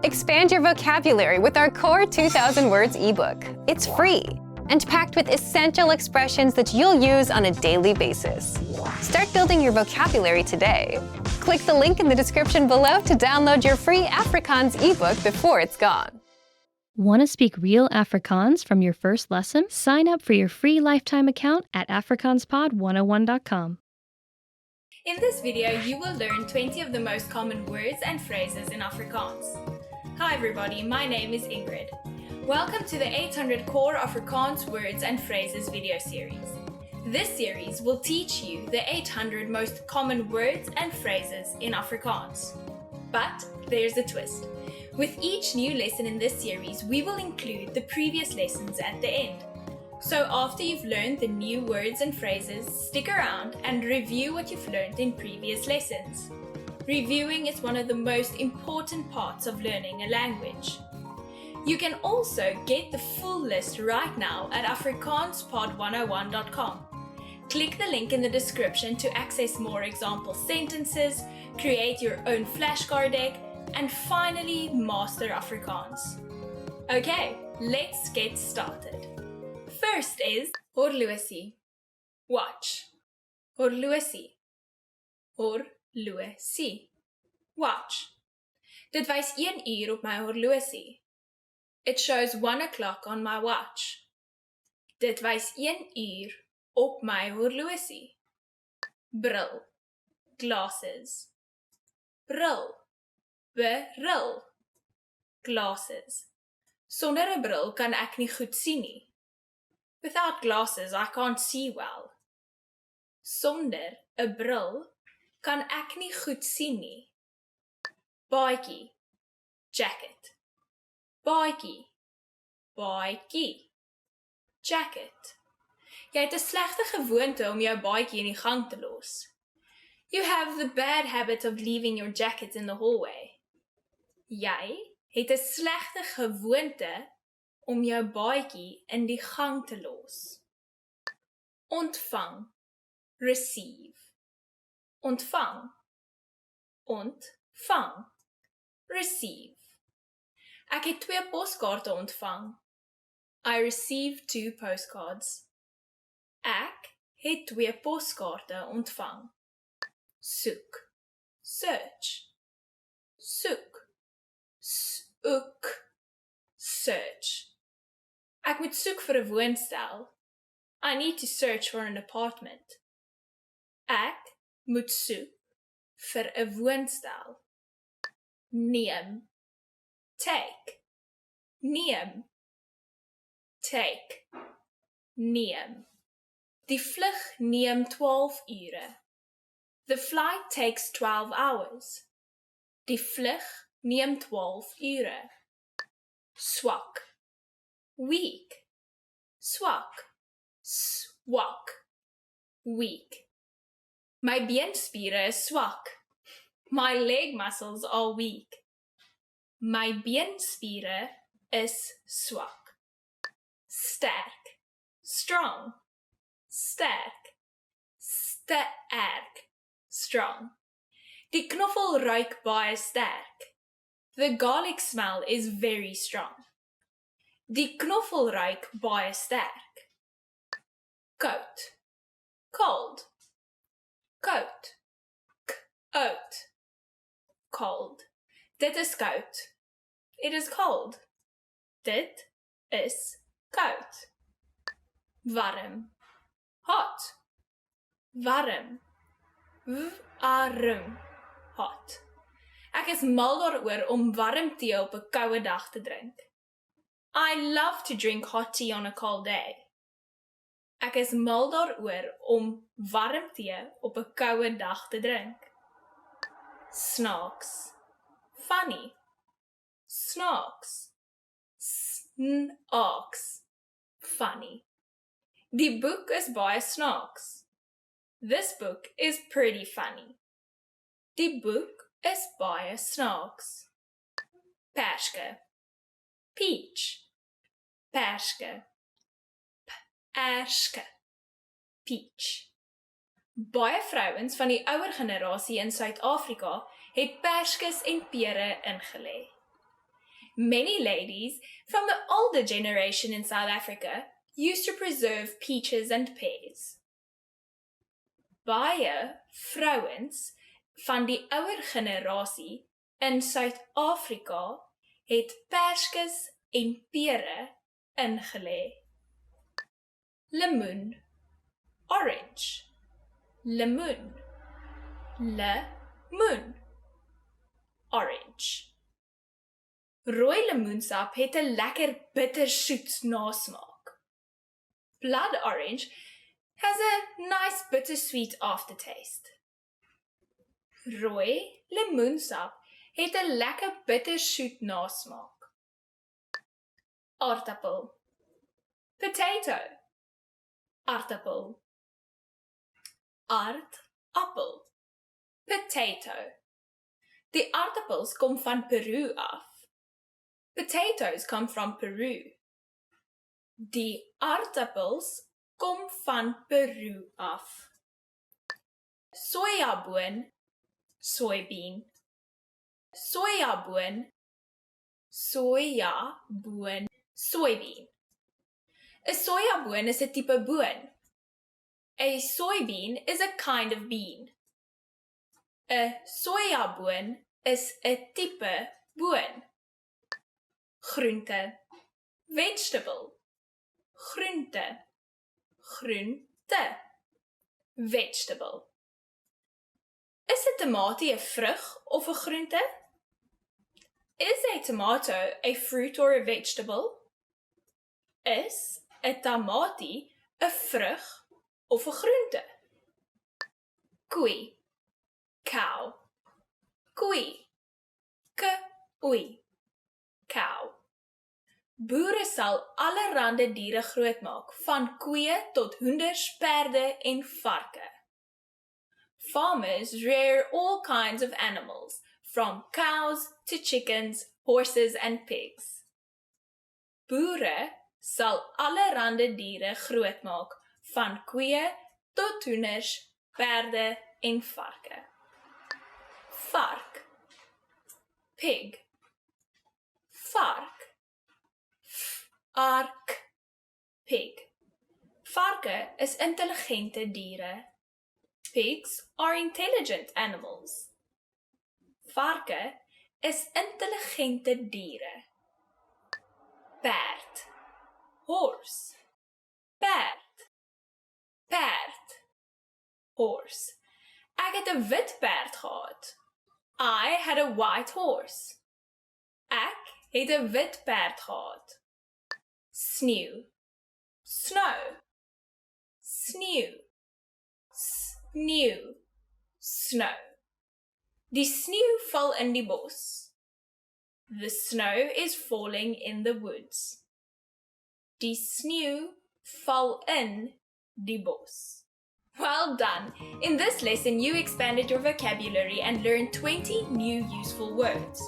Expand your vocabulary with our Core 2000 Words ebook. It's free and packed with essential expressions that you'll use on a daily basis. Start building your vocabulary today. Click the link in the description below to download your free Afrikaans ebook before it's gone. Want to speak real Afrikaans from your first lesson? Sign up for your free lifetime account at afrikaanspod101.com. In this video, you will learn 20 of the most common words and phrases in Afrikaans. Hi everybody, my name is Ingrid. Welcome to the 800 Core Afrikaans Words and Phrases video series. This series will teach you the 800 most common words and phrases in Afrikaans. But there's a twist. With each new lesson in this series, we will include the previous lessons at the end. So after you've learned the new words and phrases, stick around and review what you've learned in previous lessons. Reviewing is one of the most important parts of learning a language. You can also get the full list right now at afrikaanspod101.com. Click the link in the description to access more example sentences, create your own flashcard deck, and finally master Afrikaans. Okay, let's get started. First is horlosie. Watch. Horlosie. Horlosie. Watch. Dit wys 1 uur op my horlosie. It shows 1 o'clock on my watch. Dit wys 1 uur op my horlosie. Bril. Glasses. Bril. Bril. Glasses. Sonder 'n bril kan ek nie goed sien nie. Without glasses, I can't see well. Sonder 'n bril kan ek nie goed sien nie. Baadjie. Jacket. Baadjie. Baadjie. Jacket. Jy het 'n slegte gewoonte om jou baadjie in die gang te los. You have the bad habit of leaving your jacket in the hallway. Jy het 'n slegte gewoonte om jou baadjie in die gang te los. Ontvang. Receive. Ontvang. Ontvang. Receive. Ek het 2 poskaarte ontvang. I received 2 postcards. Ek het 2 poskaarte ontvang. Soek. Search. Soek. Soek. Search. Ek moet soek vir 'n woonstel. I need to search for an apartment. Ek moet soek vir 'n woonstel. Neem. Take. Neem. Take. Neem. Die vlug neem 12 ure. The flight takes 12 hours. Die vlug neem 12 ure. Swak. Weak. Swak. Swak. Weak. My beenspiere is swak. My leg muscles are weak. My beenspiere is swak. Sterk. Strong. Sterk. Sterk. Strong. Die knoffel ruik baie sterk. The garlic smell is very strong. Die knoffel ruik baie sterk. Koud. Cold. Koud. Koud. Cold. Dit is koud. It is cold. Dit is koud. Warm. Hot. Warm. Warm. Hot. Ek is mal daaroor om warm tee op 'n koue dag te drink. I love to drink hot tea on a cold day. Ek is mal daaroor om warm tee op 'n koue dag te drink. Snaaks. Funny. Snaaks. Snaaks. Funny. Die boek is baie snaaks. This book is pretty funny. Die boek is baie snaaks. Perske. Peach. Perske. Perske. Peach. Baie vrouens van die ouer generasie in Suid-Afrika het perskes en pere ingelê. Many ladies from the older generation in South Africa used to preserve peaches and pears. Baie vrouens van die ouer generasie in Suid-Afrika het perskes en pere ingelê. Lemoen, orange, lemoen, lemoen, orange. Rooi lemoensap het 'n lekker bittersoet nasmaak. Blood orange has a nice bittersweet aftertaste. Rooi lemoensap het 'n lekker bittersoet nasmaak. Aardappel, potato, aardappel, aardappel, potato. Die aardappels kom van Peru af. Potatoes come from Peru. Die aardappels kom van Peru af. Sojaboon, soybean, sojaboon, sojaboon, soybean. 'n Sojaboon is 'n tipe boon. A soybean is a kind of bean. 'n Sojaboon is 'n tipe boon. Groente, vegetable, groente, groente, vegetable. Is 'n tamatie 'n vrug of 'n groente? Is a tomato a fruit or a vegetable? Is 'n tamatie 'n vrug of 'n groente? Koei, cow, koei, koei, cow. Boere sal allerhande diere grootmaak, van koeie tot hoenders, perde en varke. Farmers rear all kinds of animals, from cows to chickens, horses and pigs. Boere sal allerhande diere grootmaak, van koeie tot hoenders, perde en varke. Vark, pig, vark, ark, pig. Varke is intelligente diere. Pigs are intelligent animals. Varke is intelligente diere. Perd, horse, perd, perd, horse. Ek het 'n wit perd gehad. I had a white horse. Ek het 'n wit perd gehad. Sneeu, snow, sneeu, sneeu, snow. Die sneeu val in die bos. The snow is falling in the woods. Die sneeu val in die bos. Well done! In this lesson, you expanded your vocabulary and learned 20 new useful words.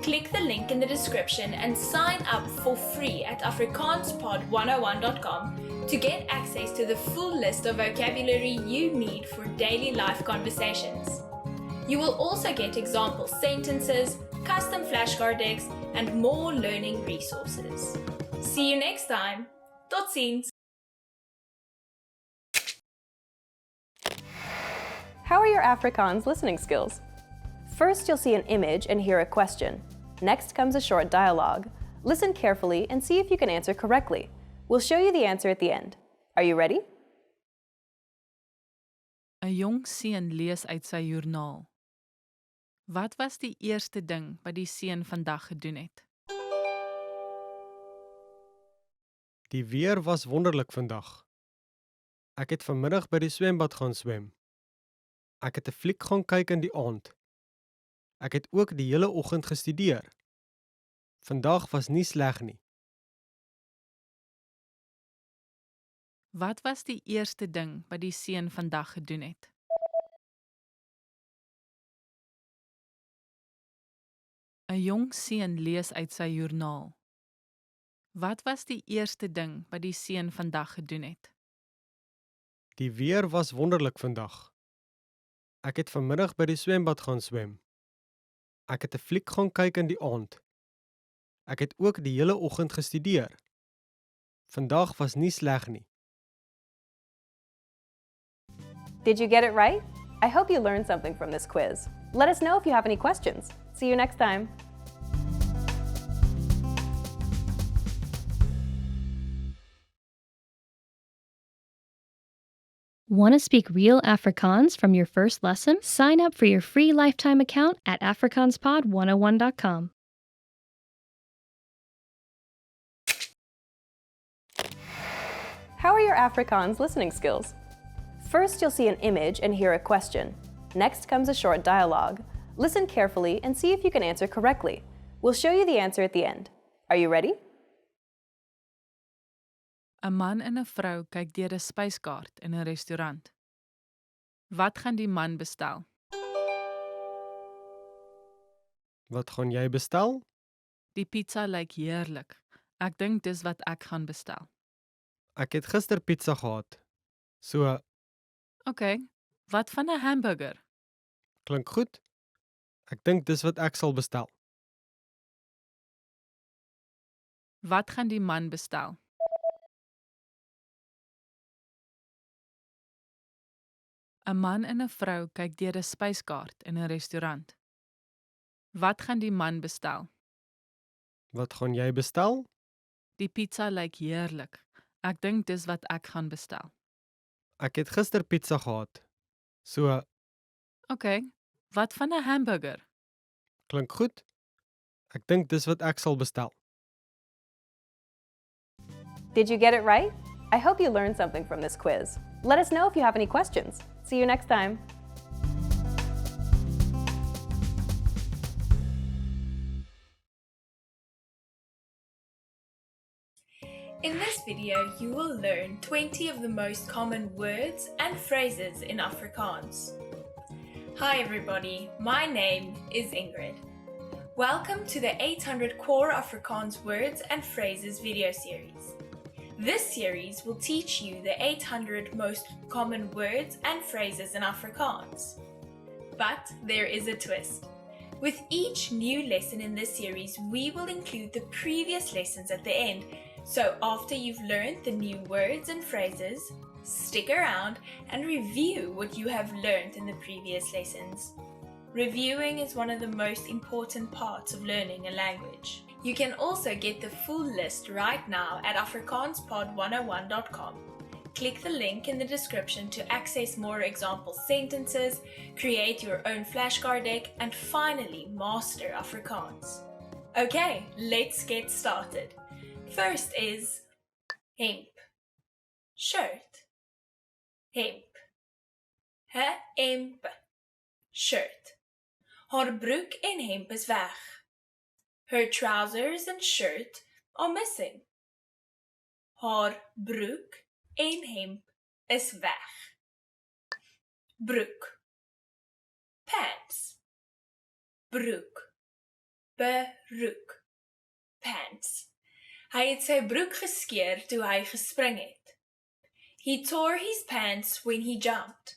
Click the link in the description and sign up for free at afrikaanspod101.com to get access to the full list of vocabulary you need for daily life conversations. You will also get example sentences, custom flashcard decks, and more learning resources. See you next time. Tot ziens! How are your Afrikaans listening skills? First, you'll see an image and hear a question. Next comes a short dialogue. Listen carefully and see if you can answer correctly. We'll show you the answer at the end. Are you ready? 'n Jong seun lees uit sy joernaal. Wat was die eerste ding wat die seun vandag gedoen het? Die weer was wonderlik vandag. Ek het vanmiddag by die swembad gaan swem. Ek het 'n fliek gaan kyk in die aand. Ek het ook die hele oggend gestudeer. Vandag was nie sleg nie. Wat was die eerste ding wat die seun vandag gedoen het? 'n Jong seun lees uit sy joernaal. Wat was die eerste ding wat die seun vandag gedoen het? Die weer was wonderlik vandag. Ek het vanmiddag by die swembad gaan swem. Ek het 'n fliek gaan kyk in die aand. Ek het ook die hele oggend gestudeer. Vandag was nie sleg nie. Did you get it right? I hope you learned something from this quiz. Let us know if you have any questions. See you next time. Want to speak real Afrikaans from your first lesson? Sign up for your free lifetime account at afrikaanspod101.com. How are your Afrikaans listening skills? First, you'll see an image and hear a question. Next comes a short dialogue. Listen carefully and see if you can answer correctly. We'll show you the answer at the end. Are you ready? 'n Man en 'n vrou kyk deur 'n spyskaart in 'n restaurant. Wat gaan die man bestel? Wat gaan jy bestel? Die pizza lyk heerlik. Ek dink dis wat ek gaan bestel. Ek het gister pizza gehad. So, OK, wat van 'n hamburger? klink goed. Ek dink dis wat ek sal bestel. Wat gaan die man bestel? 'n Man en 'n vrou kyk deur 'n spyskaart in 'n restaurant. Wat gaan die man bestel? Wat gaan jy bestel? Die pizza lyk heerlik. Ek dink dis wat ek gaan bestel. Ek het gister pizza gehad. So, OK, wat van 'n hamburger? klink goed. Ek dink dis wat ek sal bestel. Did you get it right? I hope you learned something from this quiz. Let us know if you have any questions. See you next time. In this video, you will learn 20 of the most common words and phrases in Afrikaans. Hi everybody, my name is Ingrid. Welcome to the 800 Core Afrikaans Words and Phrases video series. This series will teach you the 800 most common words and phrases in Afrikaans. But there is a twist. With each new lesson in this series, we will include the previous lessons at the end. So after you've learned the new words and phrases, stick around and review what you have learned in the previous lessons. Reviewing is one of the most important parts of learning a language. You can also get the full list right now at afrikaanspod101.com. Click the link in the description to access more example sentences, create your own flashcard deck, and finally master Afrikaans. Okay, let's get started. First is hemp, shirt, hemp, hemp, shirt. Haar broek en hemp is weg. Her trousers and shirt are missing. Haar broek en hemp is weg. Broek, pants, broek, beroek, pants. Hy het sy broek geskeur toe hy gespring het. He tore his pants when he jumped.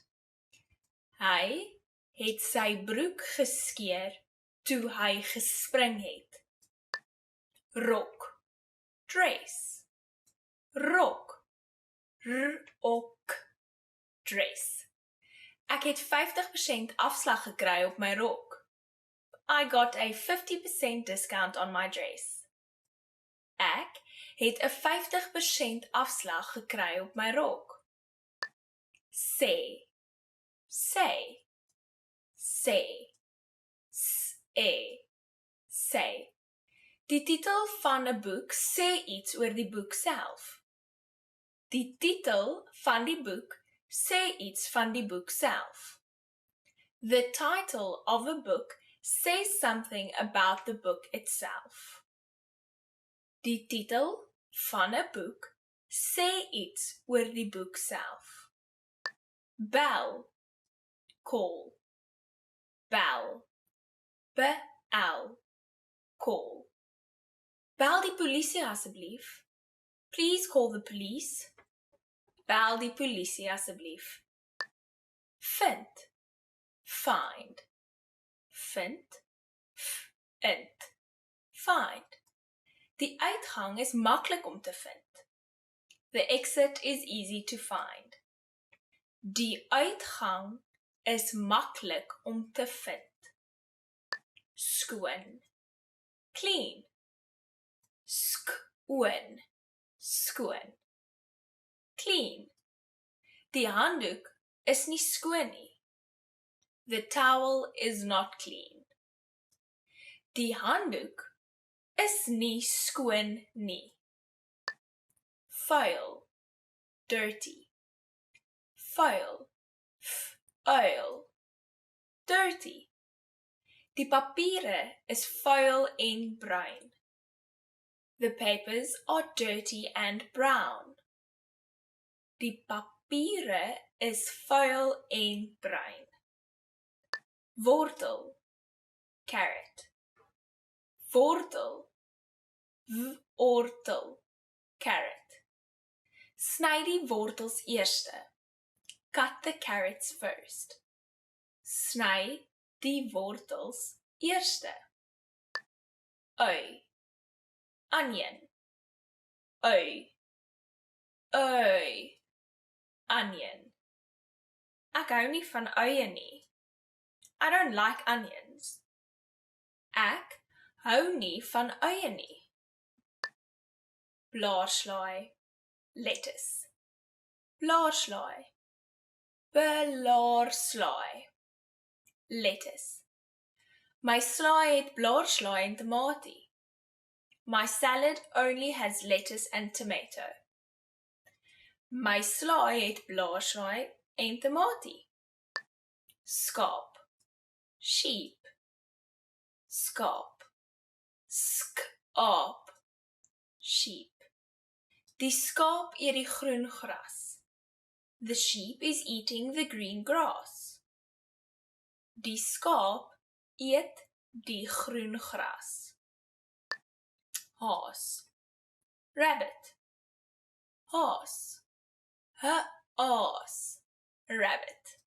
Hy het sy broek geskeur toe hy gespring het. Rok, dress, rok, rok, dress. Ek het 50% afslag gekry op my rok. I got a 50% discount on my dress. Ek het 'n 50% afslag gekry op my rok. Sê, say, say, say. Die titel van 'n boek sê iets oor die boek self. Die titel van die boek sê iets van die boek self. The title of a book says something about the book itself. Die titel van 'n boek sê iets oor die boek self. Bel, call, bel, bel, call. Bel die polisie asseblief. Please call the police. Bel die polisie asseblief. Vind, find, vind, find. Die uitgang is maklik om te vind. The exit is easy to find. Die uitgang is maklik om te vind. Skoon. Clean. Skoon. Skoon. Clean. Die handdoek is nie skoon nie. The towel is not clean. Die handdoek is nie skoon nie. Vuil. Dirty. Vuil. Vuil. Dirty. Die papiere is vuil en bruin. The papers are dirty and brown. Die papiere is vuil en bruin. Wortel. Carrot. Wortel. Wortel. Carrot. Sny die wortels eerste. Cut the carrots first. Sny die wortels eerste. Ui. Onion. Ui. Ui. Onion. Ek hou nie van uie nie. I don't like onions. Ek hou nie van uie nie. Blaarslaai. Lettuce. Blaarslaai. Blaarslaai. Lettuce. My slaai het blaarslaai en tomatie. My salad only has lettuce and tomato. My slaai het blaarslaai en tomatie. Skaap. Sheep. Skaap. Skaap. Sheep. Die skaap eet die groen gras. The sheep is eating the green grass. Die skaap eet die groen gras. Haas. Rabbit. Haas. Haas. Rabbit.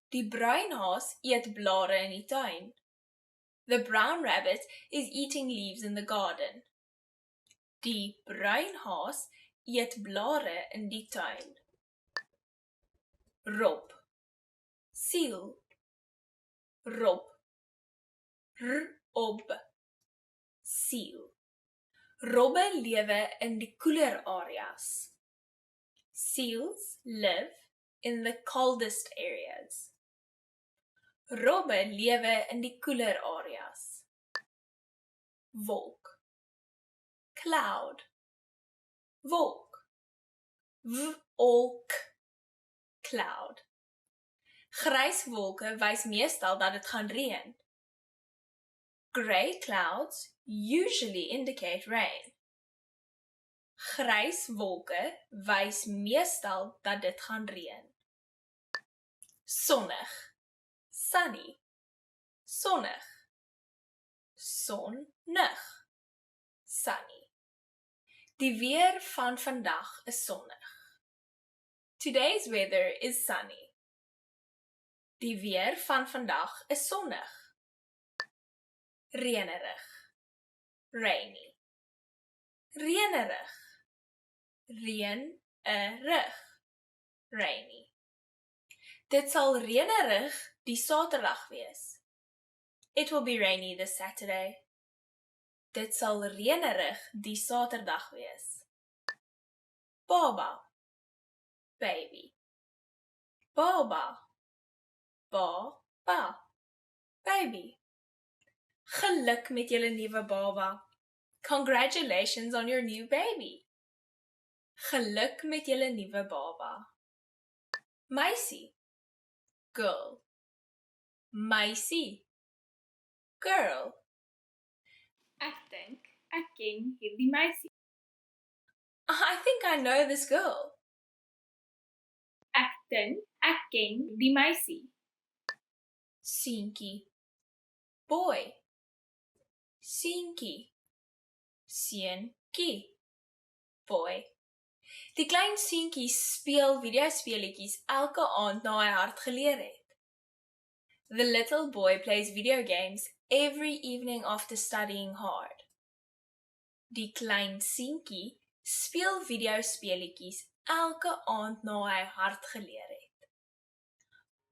Die bruin haas eet blare in die tuin. The brown rabbit is eating leaves in the garden. Die bruin haas eet blare in die tuin. Rob. Seal. Rob. Rob. Seal. Robbe lewe in die koeler areas. Seals live in the coldest areas. Robbe lewe in die koeler areas. Wolk. Cloud. Wolk. Wolk. Cloud. Grys wolke wys meestal dat dit gaan reën. Grey clouds usually indicate rain. Grys wolke wys meestal dat dit gaan reën. Sonnig. Sunny. Sonnig. Sonnig. Sunny. Die weer van vandag is sonnig. Today's weather is sunny. Die weer van vandag is sonnig. Reënerig. Rainy. Reënerig. Reënerig. Rainy. Dit sal reënerig die Saterdag wees. It will be rainy this Saturday. Dit sal reënerig die Saterdag wees. Baba. Baby. Baba. Baba. Baby. Geluk met julle nuwe baba. Congratulations on your new baby. Geluk met julle nuwe baba. Meisie. Girl. Meisie. Girl. Ek dink ek ken hierdie meisie. I think I know this girl. Ek dink ek ken die meisie. Seentjie. Boy. Seentjie. Seentjie. Boy. Die klein seentjie speel videospeletjies elke aand na hy hard geleer het. The little boy plays video games every evening after studying hard. Die klein seentjie speel videospeletjies elke aand na hy hard geleer het.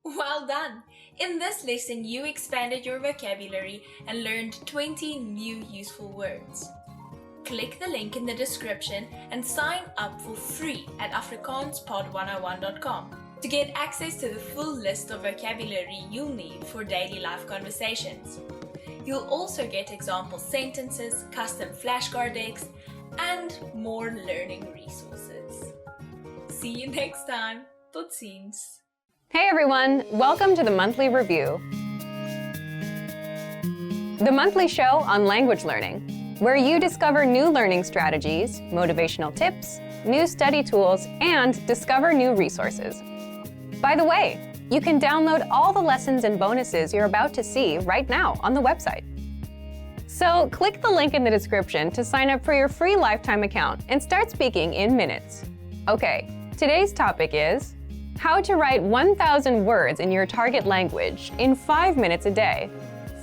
Well done! In this lesson, you expanded your vocabulary and learned 20 new useful words. Click the link in the description and sign up for free at afrikaanspod101.com to get access to the full list of vocabulary you'll need for daily life conversations. You'll also get example sentences, custom flashcard decks, and more learning resources. See you next time. Tot ziens. Hey everyone, welcome to the Monthly Review. The monthly show on language learning, where you discover new learning strategies, motivational tips, new study tools, and discover new resources. By the way, you can download all the lessons and bonuses you're about to see right now on the website. So click the link in the description to sign up for your free lifetime account and start speaking in minutes. Okay, today's topic is how to write 1,000 words in your target language in 5 minutes a day.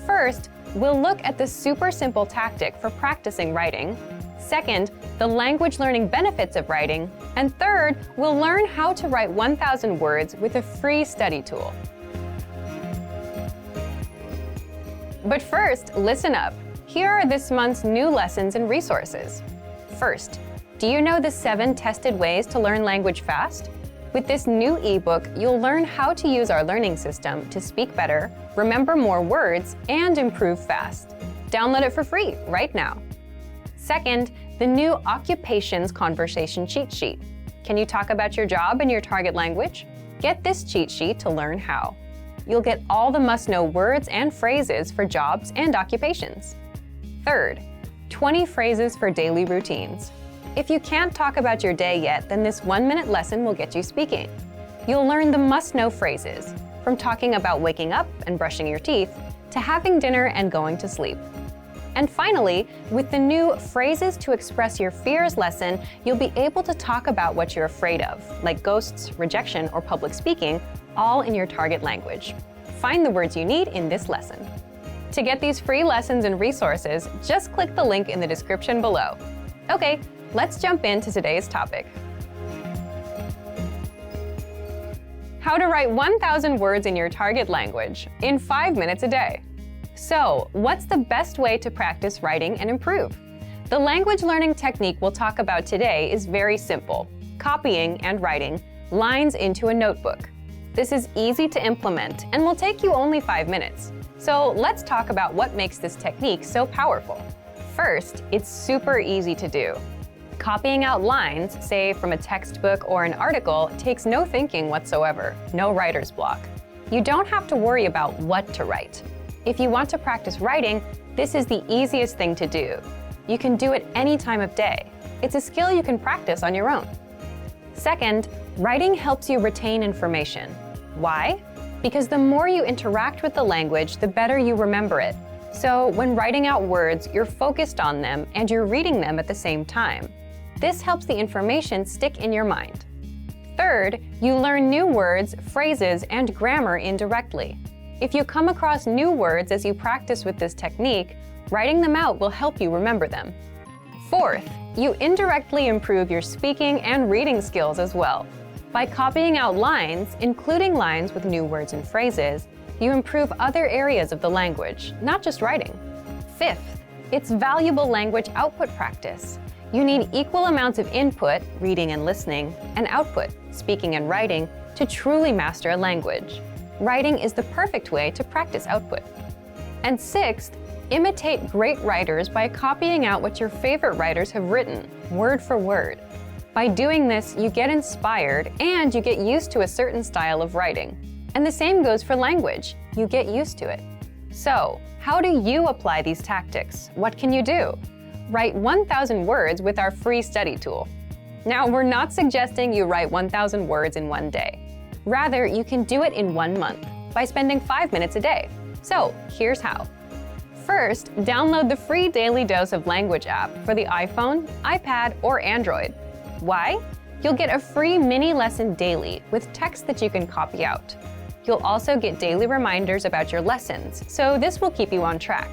First, we'll look at the super simple tactic for practicing writing. Second, the language learning benefits of writing. And third, we'll learn how to write 1,000 words with a free study tool. But first, listen up. Here are this month's new lessons and resources. First, do you know the 7 tested ways to learn language fast? With this new ebook, you'll learn how to use our learning system to speak better, remember more words, and improve fast. Download it for free right now. Second, the new Occupations Conversation Cheat Sheet. Can you talk about your job in your target language? Get this cheat sheet to learn how. You'll get all the must-know words and phrases for jobs and occupations. Third, 20 phrases for daily routines. If you can't talk about your day yet, then this 1-minute lesson will get you speaking. You'll learn the must-know phrases, from talking about waking up and brushing your teeth, to having dinner and going to sleep. And finally, with the new Phrases to Express Your Fears lesson, you'll be able to talk about what you're afraid of, like ghosts, rejection, or public speaking, all in your target language. Find the words you need in this lesson. To get these free lessons and resources, just click the link in the description below. Okay, let's jump into today's topic. How to write 1,000 words in your target language in 5 minutes a day. So, what's the best way to practice writing and improve? The language learning technique we'll talk about today is very simple: copying and writing lines into a notebook. This is easy to implement and will take you only 5 minutes. So let's talk about what makes this technique so powerful. First, it's super easy to do. Copying out lines, say from a textbook or an article, takes no thinking whatsoever, no writer's block. You don't have to worry about what to write. If you want to practice writing, this is the easiest thing to do. You can do it any time of day. It's a skill you can practice on your own. Second, writing helps you retain information. Why? Because the more you interact with the language, the better you remember it. So when writing out words, you're focused on them and you're reading them at the same time. This helps the information stick in your mind. Third, you learn new words, phrases, and grammar indirectly. If you come across new words as you practice with this technique, writing them out will help you remember them. Fourth, you indirectly improve your speaking and reading skills as well. By copying out lines, including lines with new words and phrases, you improve other areas of the language, not just writing. Fifth, it's valuable language output practice. You need equal amounts of input, reading and listening, and output, speaking and writing, to truly master a language. Writing is the perfect way to practice output. And sixth, imitate great writers by copying out what your favorite writers have written, word for word. By doing this, you get inspired and you get used to a certain style of writing. And the same goes for language. You get used to it. So, how do you apply these tactics? What can you do? Write 1,000 words with our free study tool. Now, we're not suggesting you write 1,000 words in one day. Rather, you can do it in 1 month by spending 5 minutes a day. So, here's how. First, download the free Daily Dose of Language app for the iPhone, iPad, or Android. Why? You'll get a free mini lesson daily with text that you can copy out. You'll also get daily reminders about your lessons, so this will keep you on track.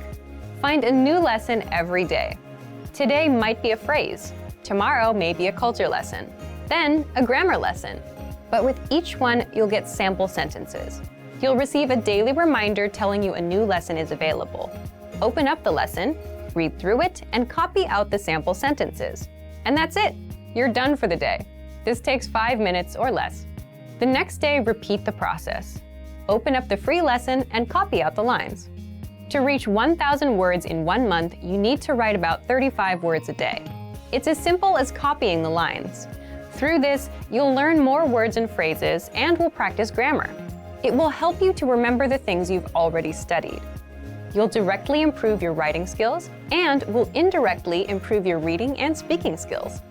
Find a new lesson every day. Today might be a phrase. Tomorrow may be a culture lesson. Then a grammar lesson. But with each one, you'll get sample sentences. You'll receive a daily reminder telling you a new lesson is available. Open up the lesson, read through it, and copy out the sample sentences. And that's it. You're done for the day. This takes 5 minutes or less. The next day, repeat the process. Open up the free lesson and copy out the lines. To reach 1,000 words in 1 month, you need to write about 35 words a day. It's as simple as copying the lines. Through this, you'll learn more words and phrases and will practice grammar. It will help you to remember the things you've already studied. You'll directly improve your writing skills and will indirectly improve your reading and speaking skills.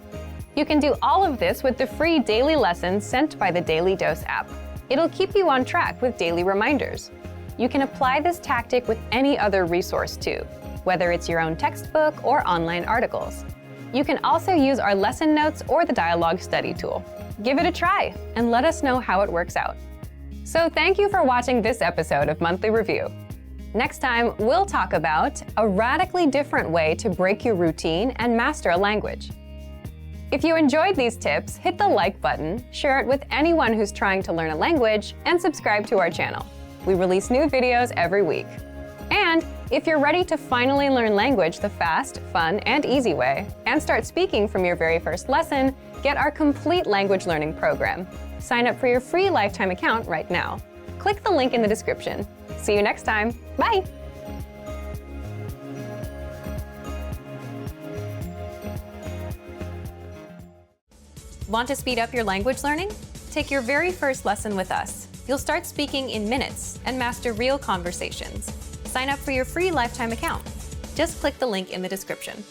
You can do all of this with the free daily lessons sent by the Daily Dose app. It'll keep you on track with daily reminders. You can apply this tactic with any other resource too, whether it's your own textbook or online articles. You can also use our lesson notes or the dialogue study tool. Give it a try and let us know how it works out. So thank you for watching this episode of Monthly Review. Next time, we'll talk about a radically different way to break your routine and master a language. If you enjoyed these tips, hit the like button, share it with anyone who's trying to learn a language, and subscribe to our channel. We release new videos every week. And if you're ready to finally learn language the fast, fun, and easy way, and start speaking from your very first lesson, get our complete language learning program. Sign up for your free lifetime account right now. Click the link in the description. See you next time. Bye! Want to speed up your language learning? Take your very first lesson with us. You'll start speaking in minutes and master real conversations. Sign up for your free lifetime account. Just click the link in the description.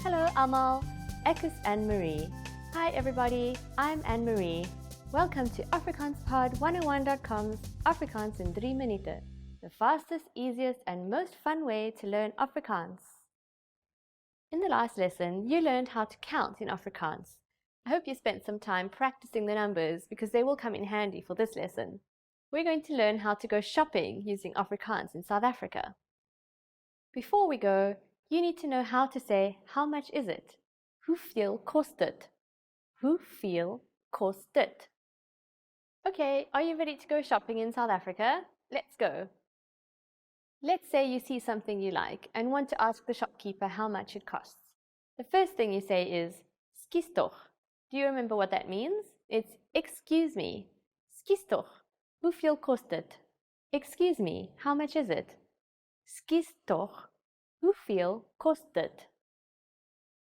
Hallo allemaal, ek is Anne-Marie. Hi everybody, I'm Anne-Marie. Welcome to AfrikaansPod101.com's Afrikaans in 3 minuten, the fastest, easiest and most fun way to learn Afrikaans. In the last lesson, you learned how to count in Afrikaans. I hope you spent some time practicing the numbers because they will come in handy for this lesson. We're going to learn how to go shopping using Afrikaans in South Africa. Before we go, you need to know how to say, how much is it? Hoeveel kost dit? Hoeveel kost dit? Okay, are you ready to go shopping in South Africa? Let's go. Let's say you see something you like and want to ask the shopkeeper how much it costs. The first thing you say is, skus toch. Do you remember what that means? It's, excuse me. Skus toch. Hoeveel kost dit? Excuse me, how much is it? Skus toch. Hoeveel kost dit?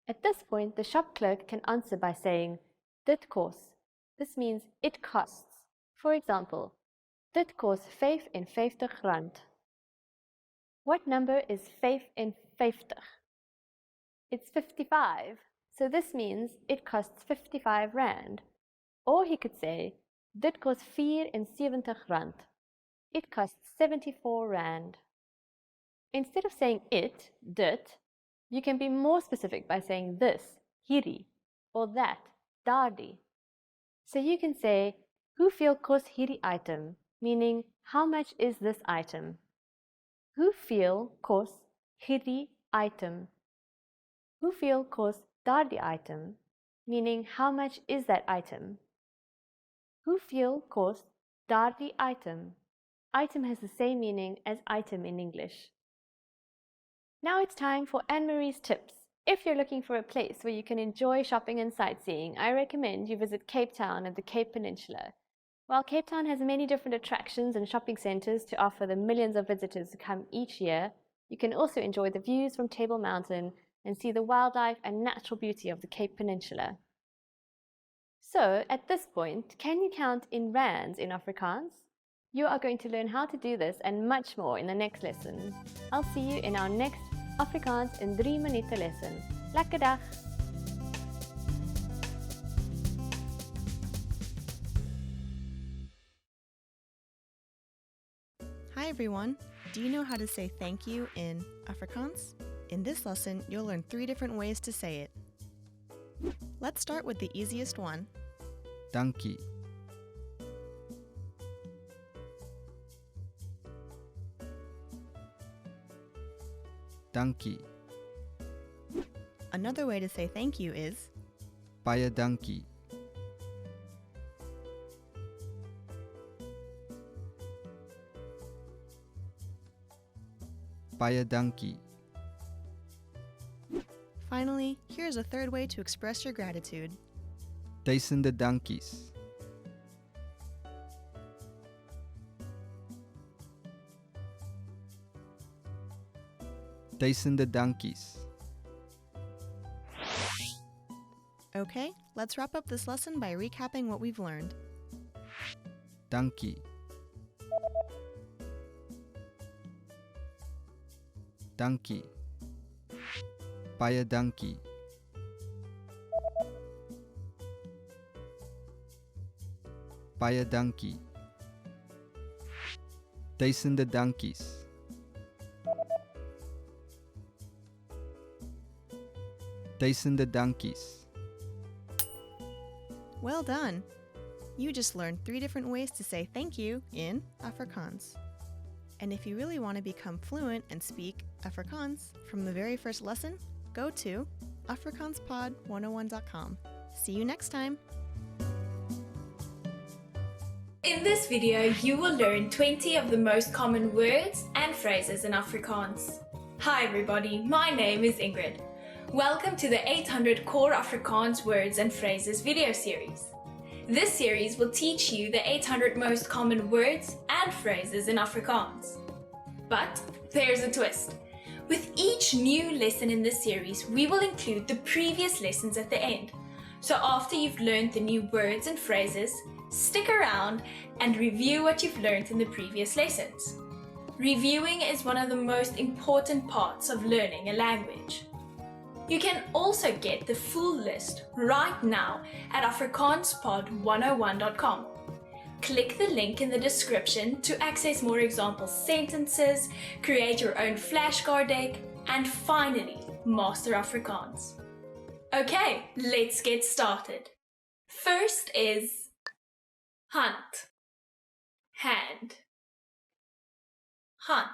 At this point, the shop clerk can answer by saying, dit kos. This means it costs. For example, dit kos 55 rand. What number is 55? It's 55, so this means it costs 55 rand. Or he could say, dit kos 74 rand. It costs 74 rand. Instead of saying it, dit, you can be more specific by saying this, hierdie, or that, daardie. So you can say, hoeveel kos hierdie item, meaning how much is this item? Hoeveel kos hierdie item? Hoeveel kos daardie item, meaning how much is that item? Hoeveel kos daardie item? Item has the same meaning as item in English. Now it's time for Anne-Marie's tips. If you're looking for a place where you can enjoy shopping and sightseeing, I recommend you visit Cape Town and the Cape Peninsula. While Cape Town has many different attractions and shopping centres to offer the millions of visitors who come each year, you can also enjoy the views from Table Mountain and see the wildlife and natural beauty of the Cape Peninsula. So, at this point, can you count in rands in Afrikaans? You are going to learn how to do this and much more in the next lesson. I'll see you in our next Afrikaans in 3 minuten lesson. Lekker dag! Hi everyone! Do you know how to say thank you in Afrikaans? In this lesson, you'll learn 3 different ways to say it. Let's start with the easiest one. Dankie. Dankie. Another way to say thank you is Baie dankie. Baie dankie. Finally, here's a third way to express your gratitude. Duisende dankies. Duisende dankies. Okay, let's wrap up this lesson by recapping what we've learned. Dankie. Dankie. Baie dankie. Baie dankie. Duisende dankies. Duisende dankies. Well done! You just learned 3 different ways to say thank you in Afrikaans. And if you really want to become fluent and speak Afrikaans from the very first lesson, go to afrikaanspod101.com. See you next time! In this video, you will learn 20 of the most common words and phrases in Afrikaans. Hi everybody, my name is Ingrid. Welcome to the 800 Core Afrikaans Words and Phrases video series. This series will teach you the 800 most common words and phrases in Afrikaans. But there's a twist. With each new lesson in this series, we will include the previous lessons at the end. So after you've learned the new words and phrases, stick around and review what you've learned in the previous lessons. Reviewing is one of the most important parts of learning a language. You can also get the full list right now at afrikaanspod101.com. Click the link in the description to access more example sentences, create your own flashcard deck, and finally, master Afrikaans. Okay, let's get started. First is hand, hand, hand,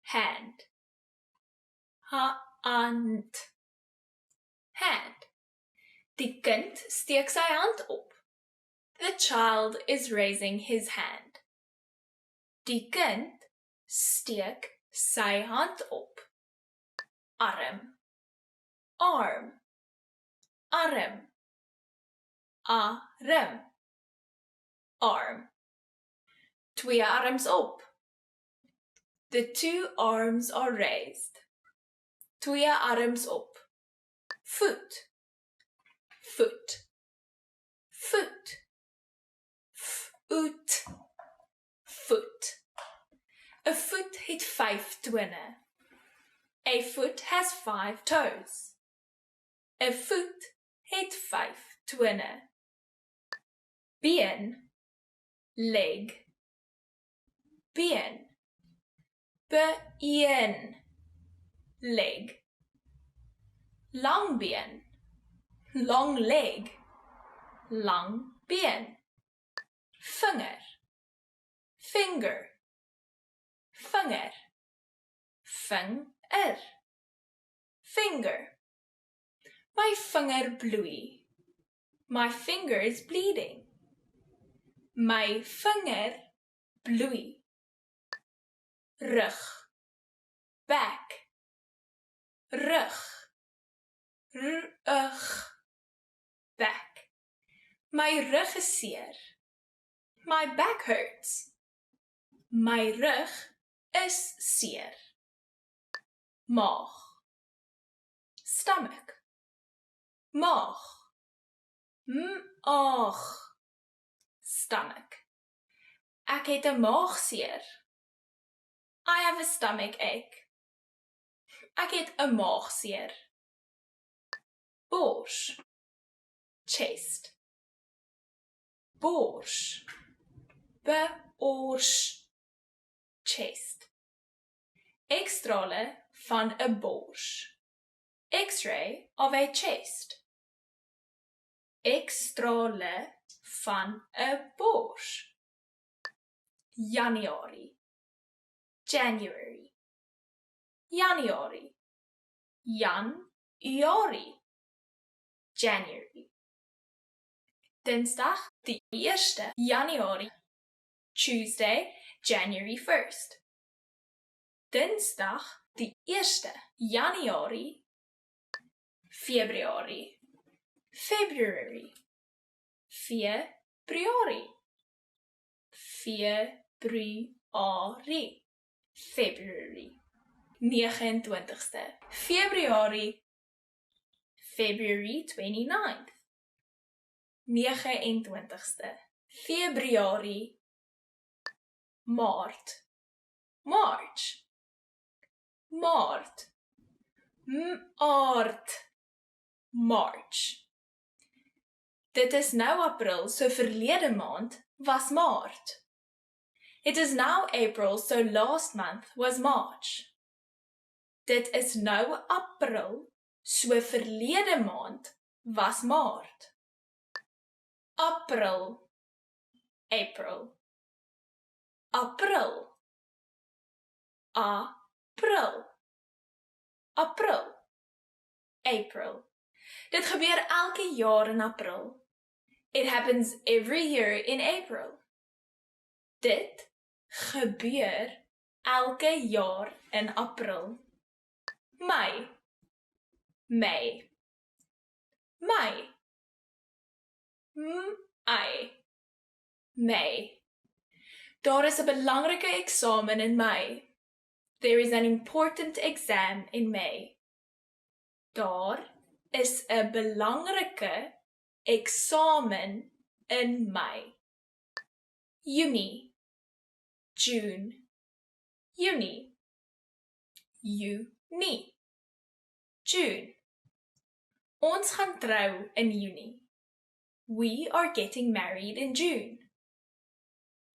hand, hand, hand. Die kind steek sy hand op. The child is raising his hand. Die kind steek sy hand op. Arm, arm, arm, arm, arm. Twee arms op. The 2 arms are raised. Twee arms op. Voet, voet, voet, voet, voet. A foot het 5 tone. A foot has 5 toes. A foot het 5 tone. Been, leg, been, been, leg. Long been, long leg, long been. Vinger, finger, vinger, vinger, finger. My vinger bloei. My finger is bleeding. My vinger bloei. Rug, back, rug, rug, back. My rug is seer. My back hurts. My rug is seer. Maag, stomach, maag, maag, stomach. Ek het 'n maagseer. I have a stomach ache. Ek het 'n maagseer. Bors, chest, bors, bors, chest. Ekstrale van 'n bors. X-ray of a chest. Ekstrale van 'n bors. January, January. January. January. January. Dinsdag, die 1ste Januarie. Tuesday, January 1st. Dinsdag, die 1ste Januarie. February. February. February. February. February. 29ste. February. February 29th. 29ste. February. Maart. March. Maart. Maart. March. Dit is nou April, so verlede maand was Maart. It is now April, so last month was March. Dit is nou April, so verlede maand was Maart. April. April. April. April. April. April. Dit gebeur elke jaar in April. It happens every year in April. Dit gebeur elke jaar in April. Mei. Mei. Mei. Mei. Mei. Daar is 'n belangrike eksamen in Mei. There is an important exam in May. Daar is 'n belangrike eksamen in Mei. Junie. June. Junie. Junie. June. Ons gaan trou in Junie. We are getting married in June.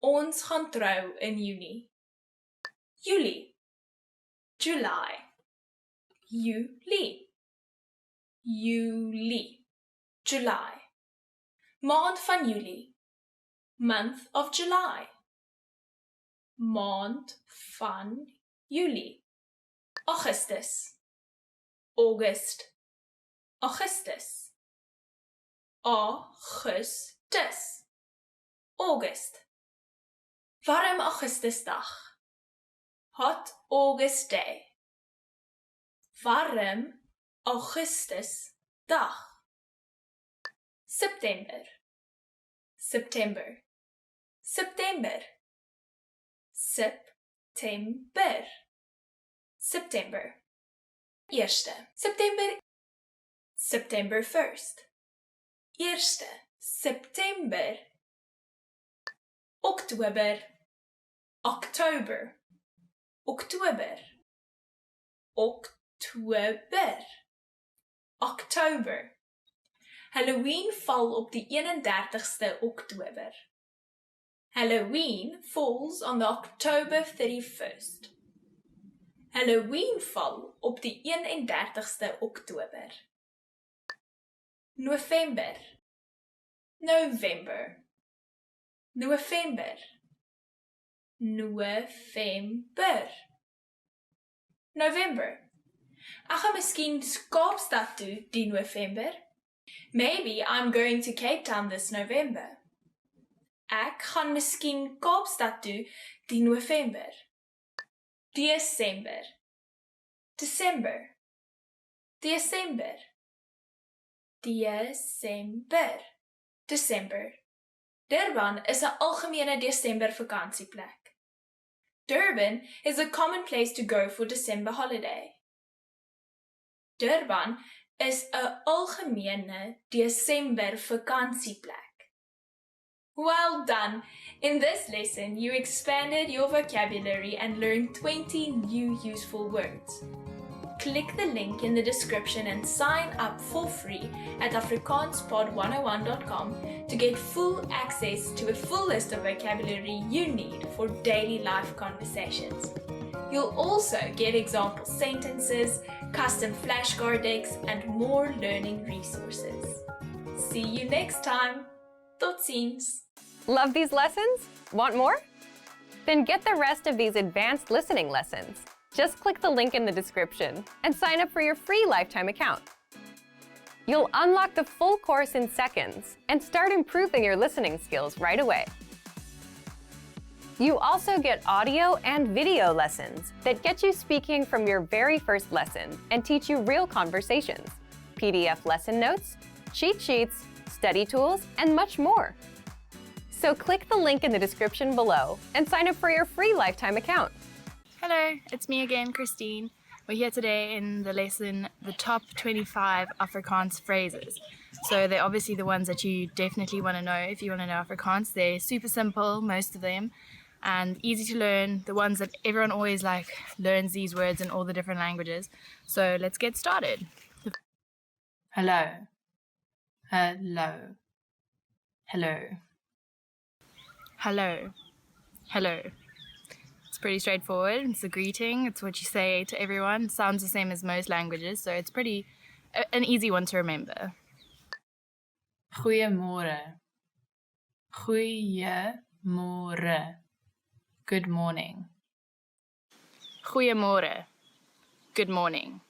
Ons gaan trou in Junie. Julie. July. Julie. Julie. July. Maand van Julie. Month of July. Maand van Julie. Augustus. August. Augustus. Augustus. August. Warm Augustusdag. Hot August day. Warm Augustusdag. September. September. September. September. September. Eerste. September. September 1st. Eerste. September. Oktober. October. Oktober. Oktober. Oktober. Halloween val op die 31ste Oktober. Halloween falls on the October 31st. Halloween val op die 31ste Oktober. November. November. November. November. November. Ek gaan miskien Kaapstad toe die November. Maybe I'm going to Cape Town this November. Ek gaan miskien Kaapstad toe die November. December. December. December. December. December. Durban is 'n algemene Desember vakansieplek. Durban is a common place to go for December holiday. Durban is 'n algemene Desember vakansieplek. Well done! In this lesson, you expanded your vocabulary and learned 20 new useful words. Click the link in the description and sign up for free at afrikaanspod101.com to get full access to a full list of vocabulary you need for daily life conversations. You'll also get example sentences, custom flashcard decks, and more learning resources. See you next time. Tot ziens. Love these lessons? Want more? Then get the rest of these advanced listening lessons. Just click the link in the description and sign up for your free lifetime account. You'll unlock the full course in seconds and start improving your listening skills right away. You also get audio and video lessons that get you speaking from your very first lesson and teach you real conversations, PDF lesson notes, cheat sheets, study tools, and much more. So click the link in the description below and sign up for your free lifetime account. Hello, it's me again, Christine. We're here today in the lesson, the top 25 Afrikaans phrases. So they're obviously the ones that you definitely want to know if you want to know Afrikaans. They're super simple, most of them, and easy to learn, the ones that everyone always learns these words in all the different languages. So let's get started. Hello. Hello. Hello. Hello. Hello. It's pretty straightforward. It's a greeting. It's what you say to everyone. It sounds the same as most languages, so it's pretty an easy one to remember. Goeiemôre. Goeiemôre. Good morning. Goeiemôre. Good morning.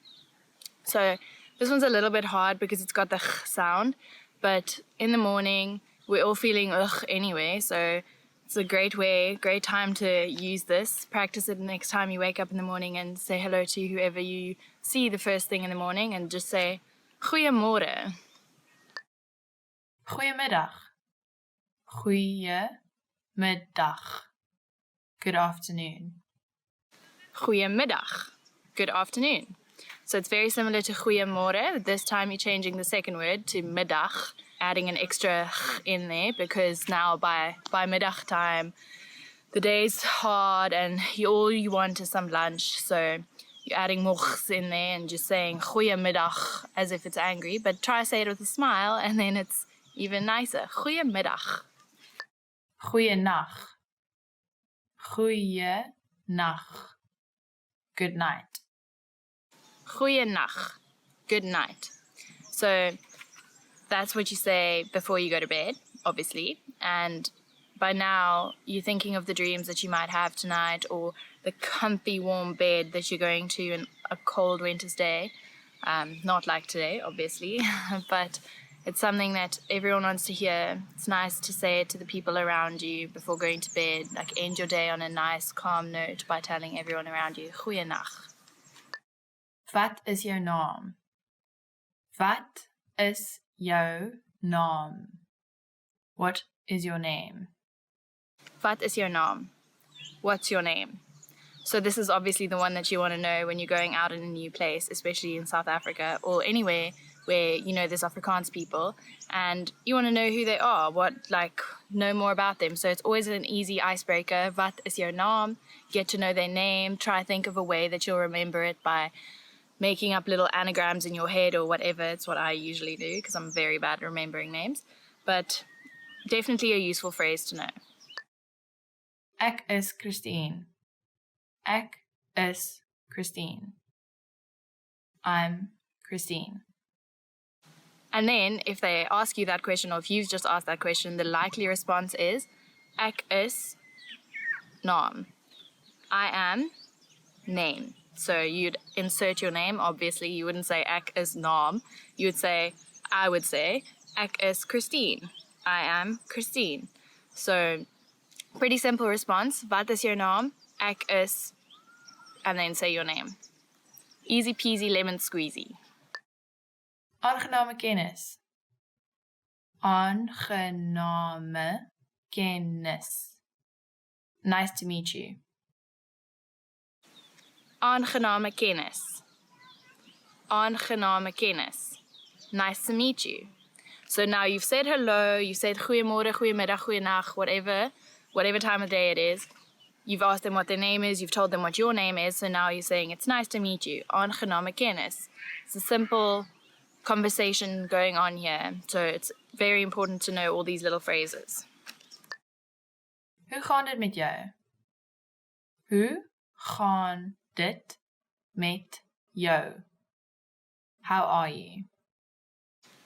So this one's a little bit hard because it's got the ch sound, but in the morning we're all feeling ugh anyway, so it's a great time to use this. Practice it next time you wake up in the morning and say hello to whoever you see the first thing in the morning and just say goeiemôre. Goeiemiddag. Goeiemiddag. Good afternoon. Goeiemiddag. Good afternoon. So it's very similar to goeiemôre. This time you're changing the second word to middag, adding an extra ch in there because now by middag time the day's hard and all you want is some lunch. So you're adding more ch's in there and just saying goeiemiddag as if it's angry, but try to say it with a smile and then it's even nicer. Goeiemiddag. Goeienacht. Goeienacht. Good night. Goeienacht. Good night. So that's what you say before you go to bed, obviously. And by now, you're thinking of the dreams that you might have tonight or the comfy warm bed that you're going to in a cold winter's day. Not like today, obviously, but it's something that everyone wants to hear. It's nice to say it to the people around you before going to bed. Like end your day on a nice, calm note by telling everyone around you, Goeienacht. Wat is jou naam? Wat is jou naam? What is your name? Wat is jou naam? What's your name? So this is obviously the one that you want to know when you're going out in a new place, especially in South Africa or anywhere where you know there's Afrikaans people and you want to know who they are, know more about them. So it's always an easy icebreaker. Wat is jou naam? Get to know their name. Try think of a way that you'll remember it by making up little anagrams in your head or whatever. It's what I usually do because I'm very bad at remembering names. But definitely a useful phrase to know. Ek is Christine. Ek is Christine. I'm Christine. And then if they ask you that question or if you've just asked that question, the likely response is Ek is naam. I am name. So you'd insert your name. Obviously, you wouldn't say Ek is naam. I would say Ek is Christine. I am Christine. So pretty simple response. Wat is jou naam? Ek is, and then say your name. Easy peasy lemon squeezy. Aangename kennis. Aangename kennis. Nice to meet you. Aangename kennis. Aangename kennis. Nice to meet you. So now you've said hello, you said goeiemôre, goeiemiddag, goeienacht, whatever time of day it is. You've asked them what their name is, you've told them what your name is, so now you're saying it's nice to meet you. Aangename kennis. It's a simple conversation going on here, so it's very important to know all these little phrases. Hoe gaan dit met jou? Hoe gaan dit met jou? How are you?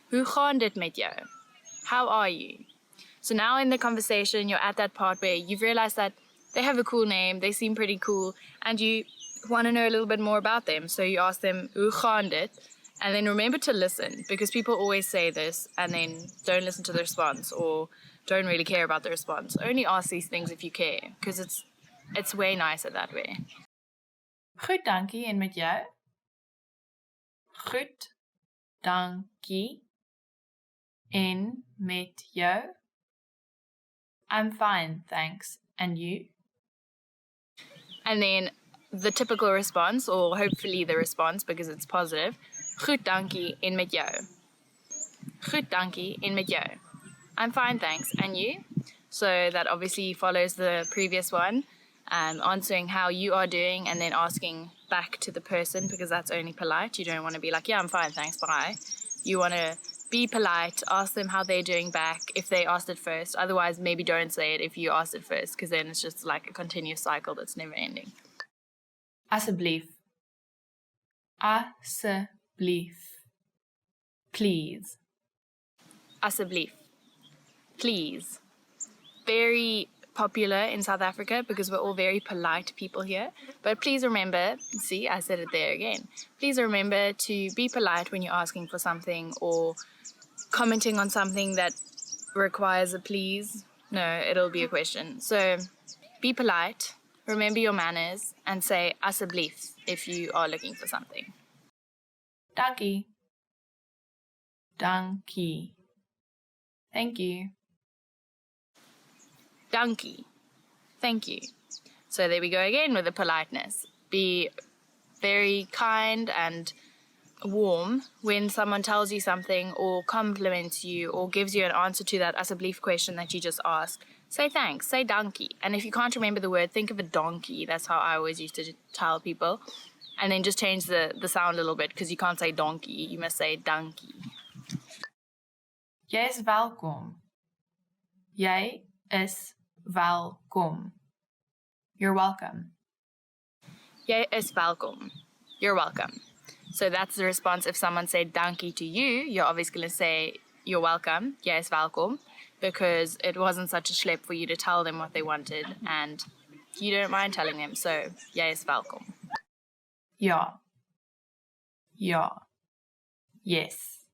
Hoe gaan dit met jou? How are you? So now in the conversation, you're at that part where you've realized that they have a cool name, they seem pretty cool, and you want to know a little bit more about them. So you ask them, hoe gaan dit? And then remember to listen, because people always say this and then don't listen to the response or don't really care about the response. Only ask these things if you care, because it's way nicer that way. Goed, dankie. En met jou? Goed, dankie. En met jou? I'm fine, thanks. And you? And then the typical response, or hopefully the response because it's positive, goed, dankie. En met jou? Goed, dankie. En met jou? I'm fine, thanks. And you? So that obviously follows the previous one, answering how you are doing and then asking back to the person, because that's only polite. You don't want to be like, yeah, I'm fine, thanks, bye. You want to be polite, ask them how they're doing back if they asked it first. Otherwise, maybe don't say it if you asked it first, because then it's just like a continuous cycle that's never ending. Asseblief. Asseblief. Please. Asseblief. Please. Very popular in South Africa because we're all very polite people here. But please remember, see, I said it there again. Please remember to be polite when you're asking for something or commenting on something that requires a please. No, it'll be a question. So be polite, remember your manners, and say asseblief if you are looking for something. Dankie. Dankie. Thank you. Dankie. Thank you. So there we go again with the politeness. Be very kind and warm when someone tells you something or compliments you or gives you an answer to that asseblief question that you just asked. Say thanks, say dankie. And if you can't remember the word, think of a donkey. That's how I always used to tell people. And then just change the sound a little bit, because you can't say donkey, you must say dankie. Jy is welkom. Jy is welkom. You're welcome. Jy is welkom. You're welcome. So that's the response. If someone said dankie to you, you're obviously going to say you're welcome. Jy is welkom. Because it wasn't such a schlep for you to tell them what they wanted and you don't mind telling them. So, jy is welkom. Ja. Ja. Yes.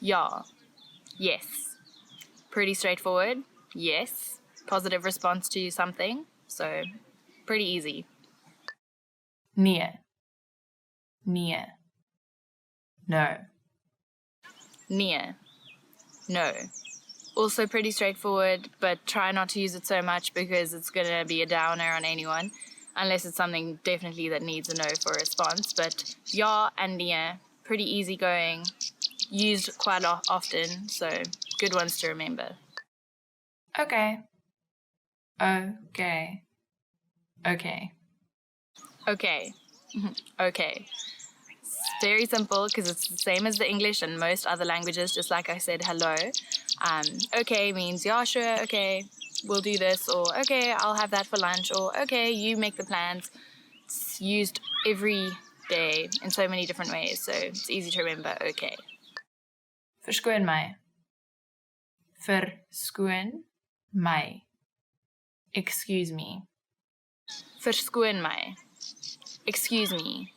Ja. Yes. Pretty straightforward. Yes. Positive response to something. So, pretty easy. Nee. Nee. No. Nee. No. Also pretty straightforward, but try not to use it so much because it's going to be a downer on anyone, unless it's something definitely that needs a no for a response. But ja and nee, pretty easygoing, used quite often, so good ones to remember. Okay. Okay. Okay. Okay. Okay. Very simple because it's the same as the English and most other languages, just like I said, hello. Okay means, yeah, sure, okay, we'll do this, or okay, I'll have that for lunch, or okay, you make the plans. It's used every day in so many different ways, so it's easy to remember, okay. Verskoon my. Verskoon my. Excuse me. Verskoon my. Excuse me.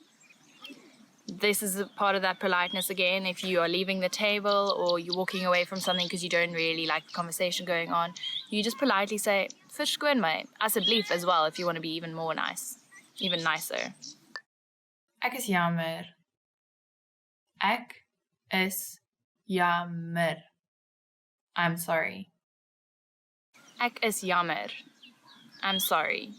This is a part of that politeness again. If you are leaving the table or you're walking away from something because you don't really like the conversation going on, you just politely say, verskoon my, asseblief as well, if you want to be even more nice, even nicer. Ek is jammer. Ek is jammer. I'm sorry. Ek is jammer. I'm sorry.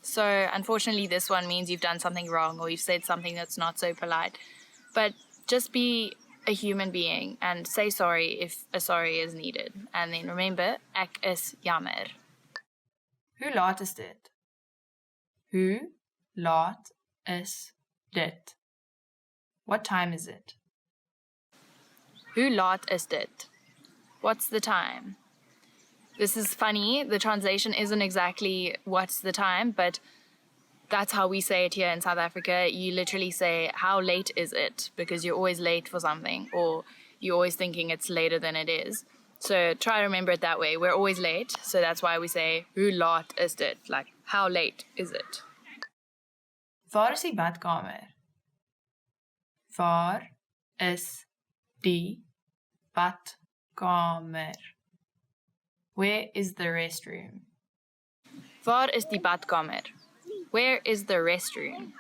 So, unfortunately, this one means you've done something wrong or you've said something that's not so polite. But just be a human being and say sorry if a sorry is needed. And then remember, ek is jammer. Hoe laat is dit? Hoe laat is dit? What time is it? Hoe laat is dit? What's the time? This is funny. The translation isn't exactly what's the time, but that's how we say it here in South Africa. You literally say, how late is it? Because you're always late for something, or you're always thinking it's later than it is. So try to remember it that way. We're always late, so that's why we say, hoe laat is dit? Like, how late is it? Waar is die badkamer? Waar is die badkamer? Where is the restroom? Waar is die badkamer? Where is the restroom?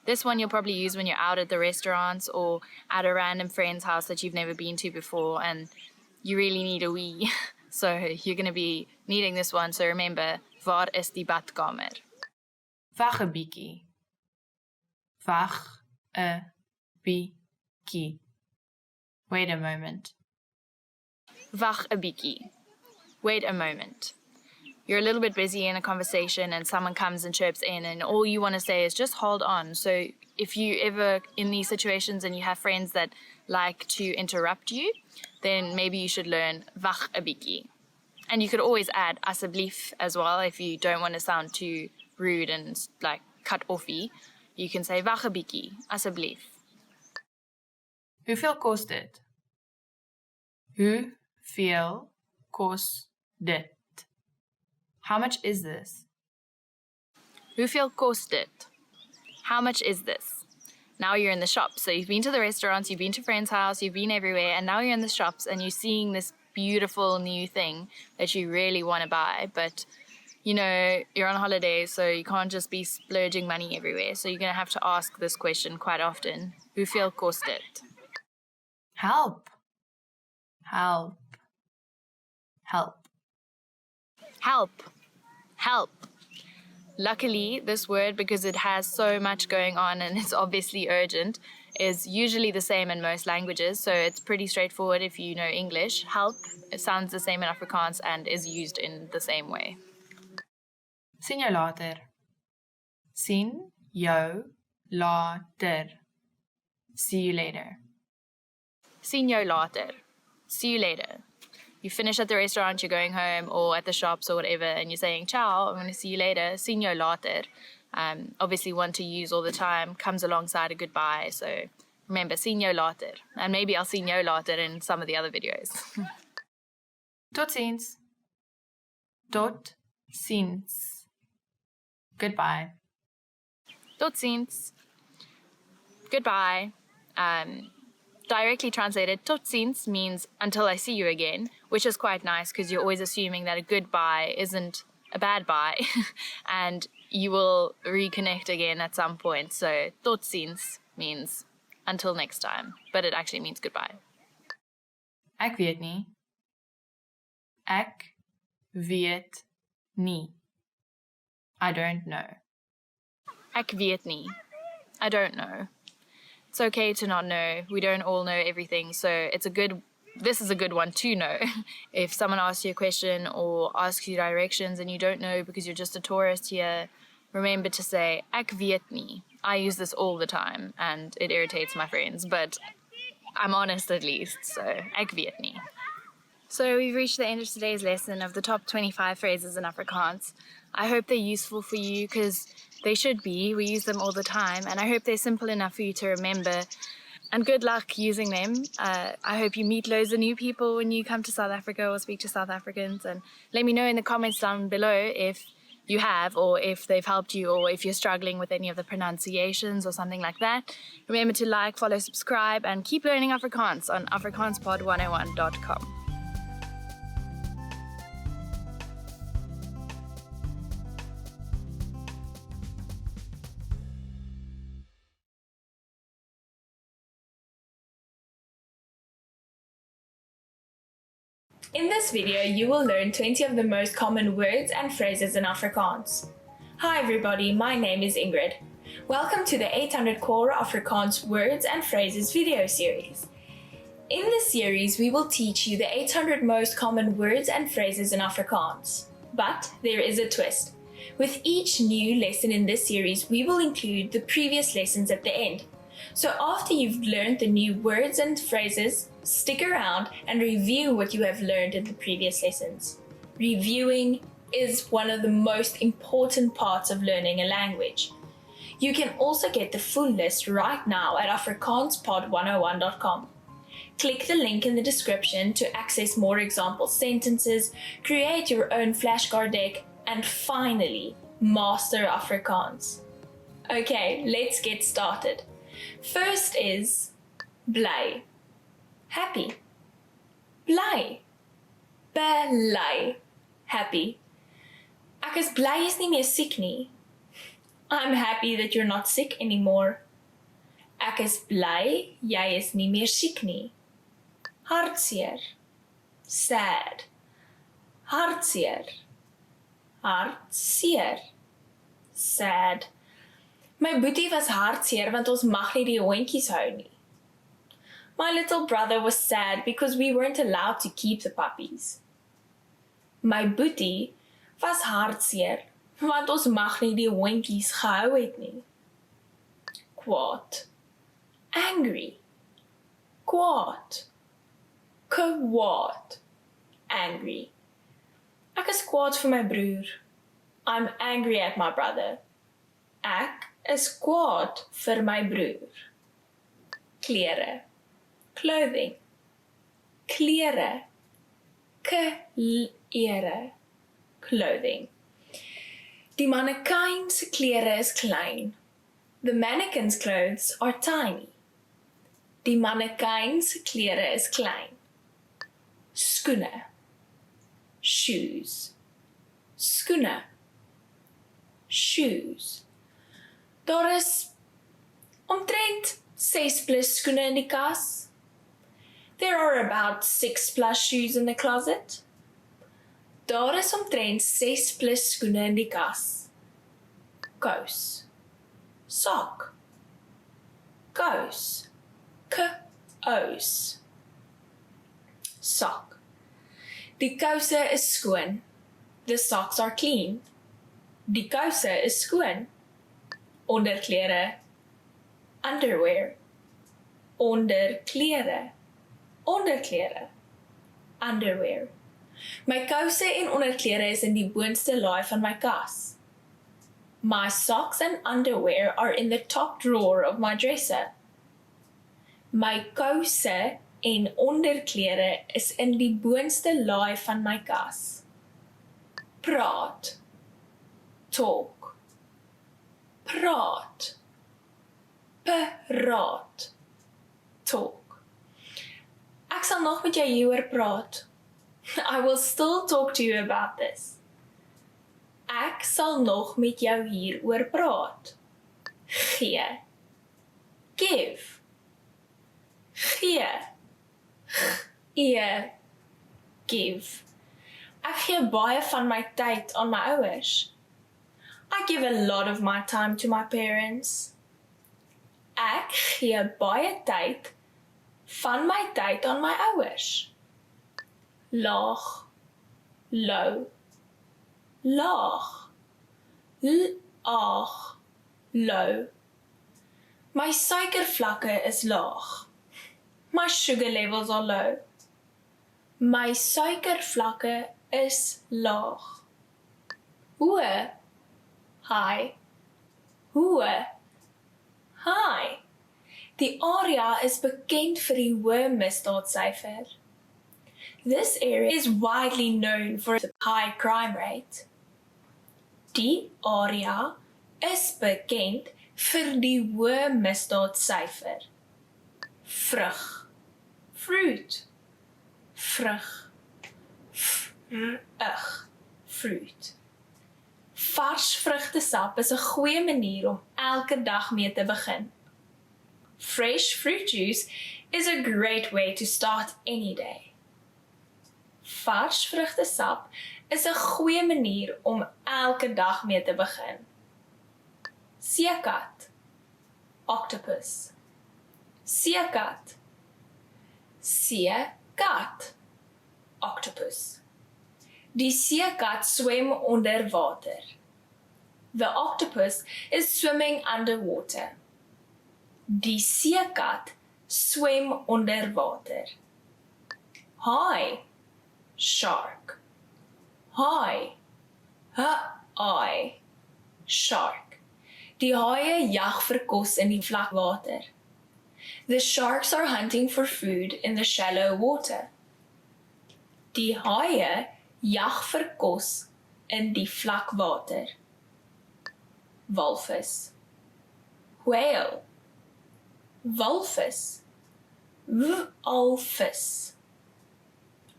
This one you'll probably use when you're out at the restaurants or at a random friend's house that you've never been to before and you really need a wee. So you're going to be needing this one. So remember, waar is die badkamer? Wag 'n bietjie. Wag 'n bietjie. Wait a moment. Wag 'n bietjie. Wait a moment. You're a little bit busy in a conversation and someone comes and chirps in and all you want to say is just hold on. So if you ever in these situations and you have friends that like to interrupt you, then maybe you should learn wag 'n bietjie. And you could always add asseblief as well if you don't want to sound too rude and like cut offy. You can say wag 'n bietjie, asseblief. Hoeveel kos dit? Hoeveel kos dit? How much is this? Hoeveel kost dit? How much is this? Now you're in the shop. So you've been to the restaurants, you've been to friend's house, you've been everywhere, and now you're in the shops and you're seeing this beautiful new thing that you really want to buy. But, you know, you're on holiday, so you can't just be splurging money everywhere. So you're going to have to ask this question quite often. Hoeveel kost dit? Help. Help. Help. Help. Help. Luckily, this word, because it has so much going on and it's obviously urgent, is usually the same in most languages, so it's pretty straightforward if you know English. Help, it sounds the same in Afrikaans and is used in the same way. Sien jou later. Sien jou later. See you later. Sien jou later. See you later. You finish at the restaurant, you're going home, or at the shops or whatever, and you're saying, ciao, I'm going to see you later, sien jou later. Obviously one to use all the time, comes alongside a goodbye, so remember, sien jou later. And maybe I'll sien jou later in some of the other videos. Tot ziens. Tot ziens. Goodbye. Tot ziens. Goodbye. Directly translated, tot ziens means until I see you again, which is quite nice because you're always assuming that a goodbye isn't a bad bye and you will reconnect again at some point. So tot ziens means until next time, but it actually means goodbye. Ek weet nie. Ek weet nie. I don't know. Ek weet nie. I don't know. It's okay to not know. We don't all know everything, so this is a good one to know. If someone asks you a question or asks you directions and you don't know because you're just a tourist here, remember to say, ek weet nie. I use this all the time and it irritates my friends, but I'm honest at least, so ek weet nie. So we've reached the end of today's lesson of the top 25 phrases in Afrikaans. I hope they're useful for you because they should be. We use them all the time, and I hope they're simple enough for you to remember. And good luck using them. I hope you meet loads of new people when you come to South Africa or speak to South Africans. And let me know in the comments down below if you have, or if they've helped you, or if you're struggling with any of the pronunciations or something like that. Remember to like, follow, subscribe, and keep learning Afrikaans on afrikaanspod101.com. In this video, you will learn 20 of the most common words and phrases in Afrikaans. Hi everybody, my name is Ingrid. Welcome to the 800 Core Afrikaans Words and Phrases video series. In this series, we will teach you the 800 most common words and phrases in Afrikaans. But there is a twist. With each new lesson in this series, we will include the previous lessons at the end. So after you've learned the new words and phrases, stick around and review what you have learned in the previous lessons. Reviewing is one of the most important parts of learning a language. You can also get the full list right now at afrikaanspod101.com. Click the link in the description to access more example sentences, create your own flashcard deck, and finally, master Afrikaans. Okay, let's get started. First is bly. Happy. Bly. Bly. Happy. Ek is bly jy's nie meer siek nie. I'm happy that you're not sick anymore. Ek is bly jy is nie meer siek nie. Hartseer. Sad. Hartseer. Hartseer. Sad. My boetie was hartseer want ons mag nie die hondjies hou nie. My little brother was sad because we weren't allowed to keep the puppies. My boetie was hartseer want ons mag nie die hondjies gehou het nie. Kwaad. Angry. Kwaad. Kwaad. Angry. Ek is kwaad vir my broer. I'm angry at my brother. Ek is kwaad vir my broer. Klere. Clothing. Klere. Klere. Clothing. Die mannequin se klere is klein. The mannequin's clothes are tiny. Die mannequin se klere is klein. Skoene. Shoes. Skoene. Shoes. Daar is omtrent 6 plus skoene in die kas. There are about 6 plus shoes in the closet. Daar is omtrent 6 plus skoene in die kas. Kous. Sok. Kous. Kous. Sok. Die kouse is skoon. The socks are clean. Die kouse is skoon. Onderklere. Underwear. Onderklere. Onderklere. Underwear. My kouse en onderklere is in die boonste laai van my kas. My socks and underwear are in the top drawer of my dresser. My kouse en onderklere is in die boonste laai van my kas. Praat. Talk. Praat. Praat. Talk. Ek sal nog met jou hieroor praat. I will still talk to you about this. Ek sal nog met jou hieroor praat. Gee. Give. Gee. Give. Ek gee baie van my tyd aan my ouers. I give a lot of my time to my parents. Ek gee baie tyd van my tyd aan my ouers. Laag. Low. Laag. Laag. Low. My suikervlakke is laag. My sugar levels are low. My suikervlakke is laag. Hoë. High. Hoë. High. Die area is bekend vir die hoë misdaadsyfer. This area is widely known for its high crime rate. Die area is bekend vir die hoë misdaadsyfer. Vrug. Fruit. Vrug. Fruit. Vars vrugtesap is 'n goeie manier om elke dag mee te begin. Fresh fruit juice is a great way to start any day. Vars vrugtesap is 'n goeie manier om elke dag mee te begin. Seekat. Octopus. Seekat. Seekat. Octopus. Die seekat swem onder water. The octopus is swimming underwater. Die seekat swem onder water. Haai. Shark. Haai. Haai. Shark. Die haie jag vir kos in die vlak water. The sharks are hunting for food in the shallow water. Die haie jag vir kos in die vlak water. Walvis. whale, walvis, walvis,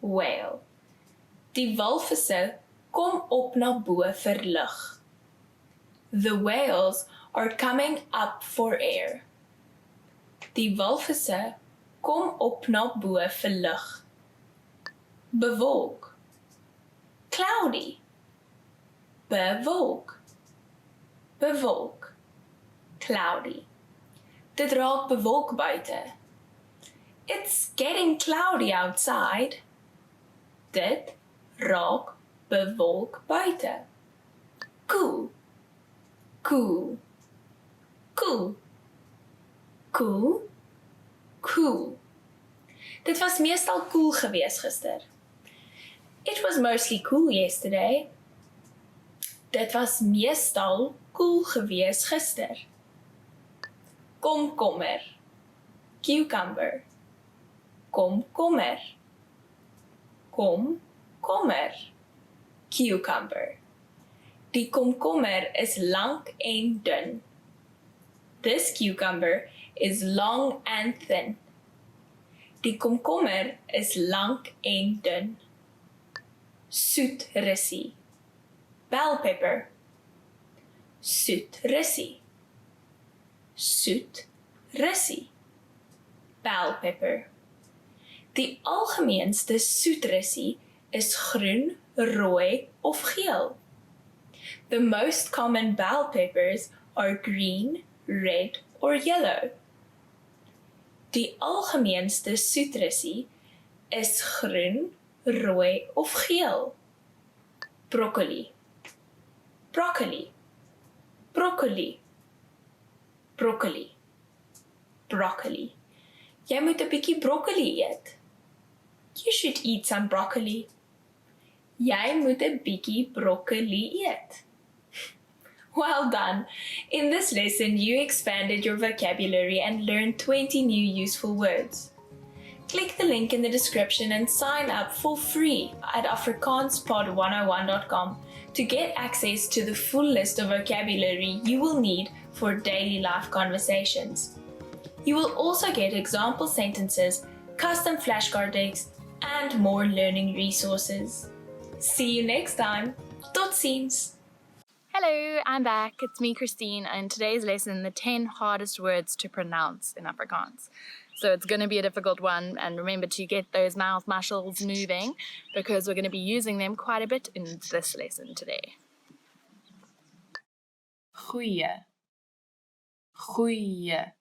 whale. Die walvisse kom op na bo vir lug. The whales are coming up for air. Die walvisse kom op na bo vir lug. Bewolk, cloudy, bewolk, bewolk, cloudy. Dit raak bewolk buite. It's getting cloudy outside. Dit raak bewolk buite. Koel, koel, koel, koel, koel. Dit was meestal koel gewees gister. It was mostly cool yesterday. Dit was meestal koel gewees gister. Komkommer, cucumber, komkommer, komkommer, cucumber. Die komkommer is lank en dun. This cucumber is long and thin. Die komkommer is lank en dun. Soet rissie, bell pepper, soet rissie, soet rissie, bell pepper. Die algemeenste soetrissie is groen, rooi of geel. The most common bell peppers are green, red or yellow. Die algemeenste soetrissie is groen, rooi of geel. Broccoli, broccoli, broccoli, broccoli, broccoli. Jy moet 'n bietjie broccoli eet. You should eat some broccoli. Jy moet 'n bietjie broccoli eet. Well done! In this lesson, you expanded your vocabulary and learned 20 new useful words. Click the link in the description and sign up for free at afrikaanspod101.com to get access to the full list of vocabulary you will need for daily life conversations. You will also get example sentences, custom flashcard decks, and more learning resources. See you next time. Tot ziens! Hello, I'm back. It's me, Christine, and today's lesson, the 10 hardest words to pronounce in Afrikaans. So it's going to be a difficult one, and remember to get those mouth muscles moving because we're going to be using them quite a bit in this lesson today. Goeie, goeie,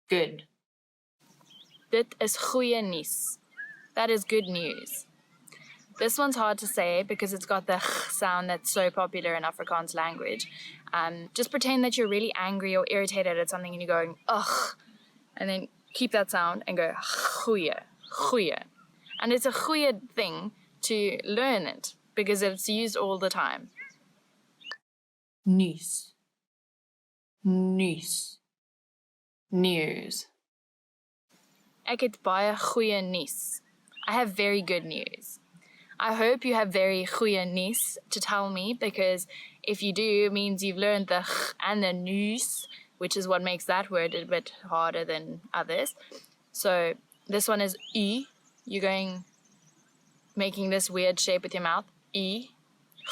good. Dit is goeie nuus. That is good news. This one's hard to say because it's got the ch sound that's so popular in Afrikaans language. Just pretend that you're really angry or irritated at something and you're going, ugh, and then keep that sound and go, goeie, goeie. And it's a goeie thing to learn it because it's used all the time. Nuus, nuus, news. Ek het baie goeie nuus. I have very good news. I hope you have very goeie nuus to tell me because if you do, it means you've learned the ch and the nuus, which is what makes that word a bit harder than others. So this one is u. You're making this weird shape with your mouth. U.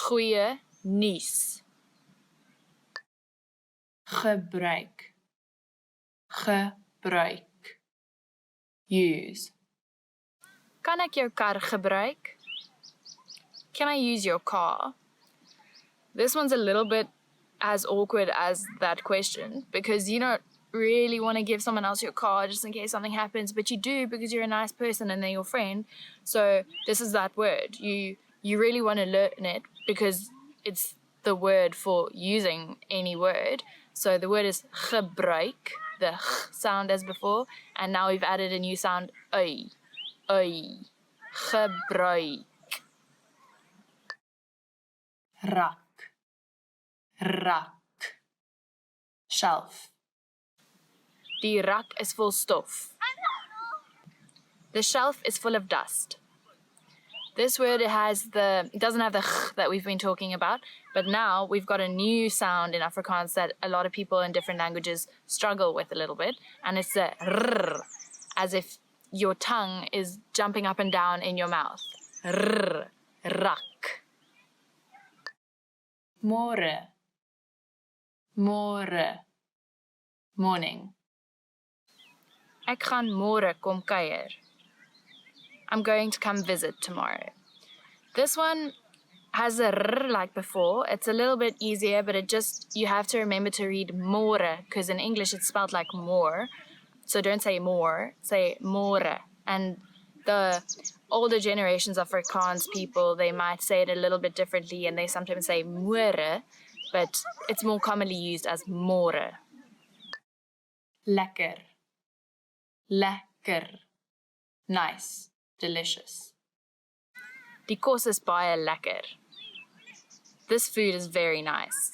Goeie nuus. Gebruik. Gebruik. Use. Kan ek jou kar gebruik? Can I use your car? This one's a little bit as awkward as that question because you don't really want to give someone else your car just in case something happens, but you do because you're a nice person and they're your friend. So this is that word. You really want to learn it because it's the word for using any word. So the word is gebruik, the ch sound as before, and now we've added a new sound, ui, ui, gebruik. Rak, rak, shelf. Die rak is vol stof. The shelf is full of dust. This word it doesn't have the ch that we've been talking about, but now we've got a new sound in Afrikaans that a lot of people in different languages struggle with a little bit, and it's the rrr, as if your tongue is jumping up and down in your mouth. Rrr, rak. Môre, môre, morning. Ek gaan môre kom kuier. I'm going to come visit tomorrow. This one has a r like before. It's a little bit easier, but you have to remember to read môre, because in English it's spelled like more. So don't say more, say môre. And the older generations of Afrikaans people, they might say it a little bit differently, and they sometimes say môre, but it's more commonly used as môre. Lekker. Lekker. Nice. Delicious. Die kos is baie lekker. This food is very nice.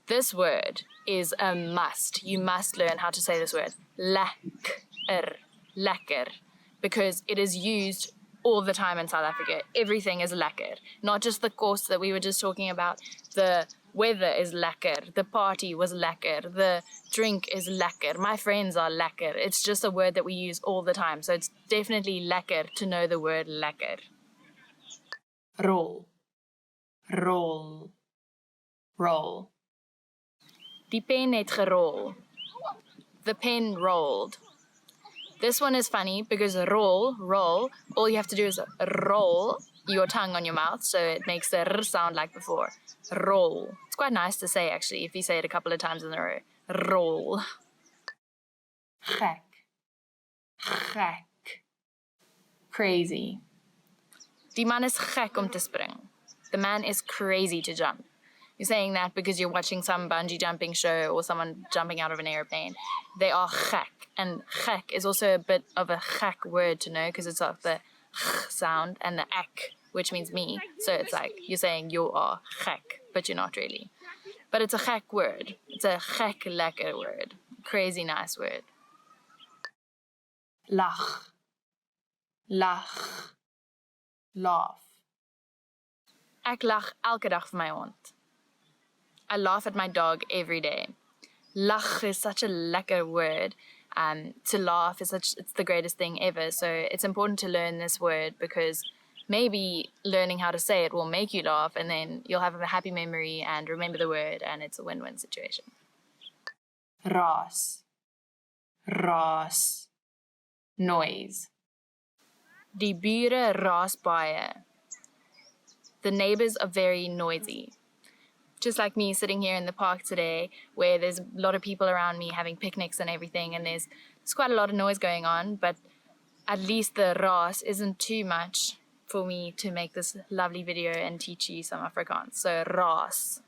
This word is a must. You must learn how to say this word. Lekker. Lekker. Because it is used all the time in South Africa. Everything is lekker. Not just the kos that we were just talking about. The weather is lekker. The party was lekker. The drink is lekker. My friends are lekker. It's just a word that we use all the time. So it's definitely lekker to know the word lekker. Rol. Rol. Roll. Die pen het gerol. The pen rolled. This one is funny because roll, all you have to do is roll your tongue on your mouth, so it makes the r sound like before. Roll. It's quite nice to say, actually, if you say it a couple of times in a row. Roll. Gek. Gek. Crazy. Die man is gek om te spring. The man is crazy to jump. You're saying that because you're watching some bungee jumping show or someone jumping out of an airplane. They are gek. And gek is also a bit of a gek word to know because it's like the ch sound and the ek, which means me. So it's like you're saying you are gek, but you're not really. But it's a gek word. It's a gek lekker word. Crazy nice word. Lach. Lach. Laugh. Ek lag elke dag vir my hond. I laugh at my dog every day. Lach is such a lekker word. To laugh is it's the greatest thing ever. So it's important to learn this word because maybe learning how to say it will make you laugh and then you'll have a happy memory and remember the word and it's a win-win situation. Raas. Raas. Noise. Die bure raas baie. The neighbors are very noisy. Just like me sitting here in the park today where there's a lot of people around me having picnics and everything and there's quite a lot of noise going on, but at least the raas isn't too much for me to make this lovely video and teach you some Afrikaans. So raas.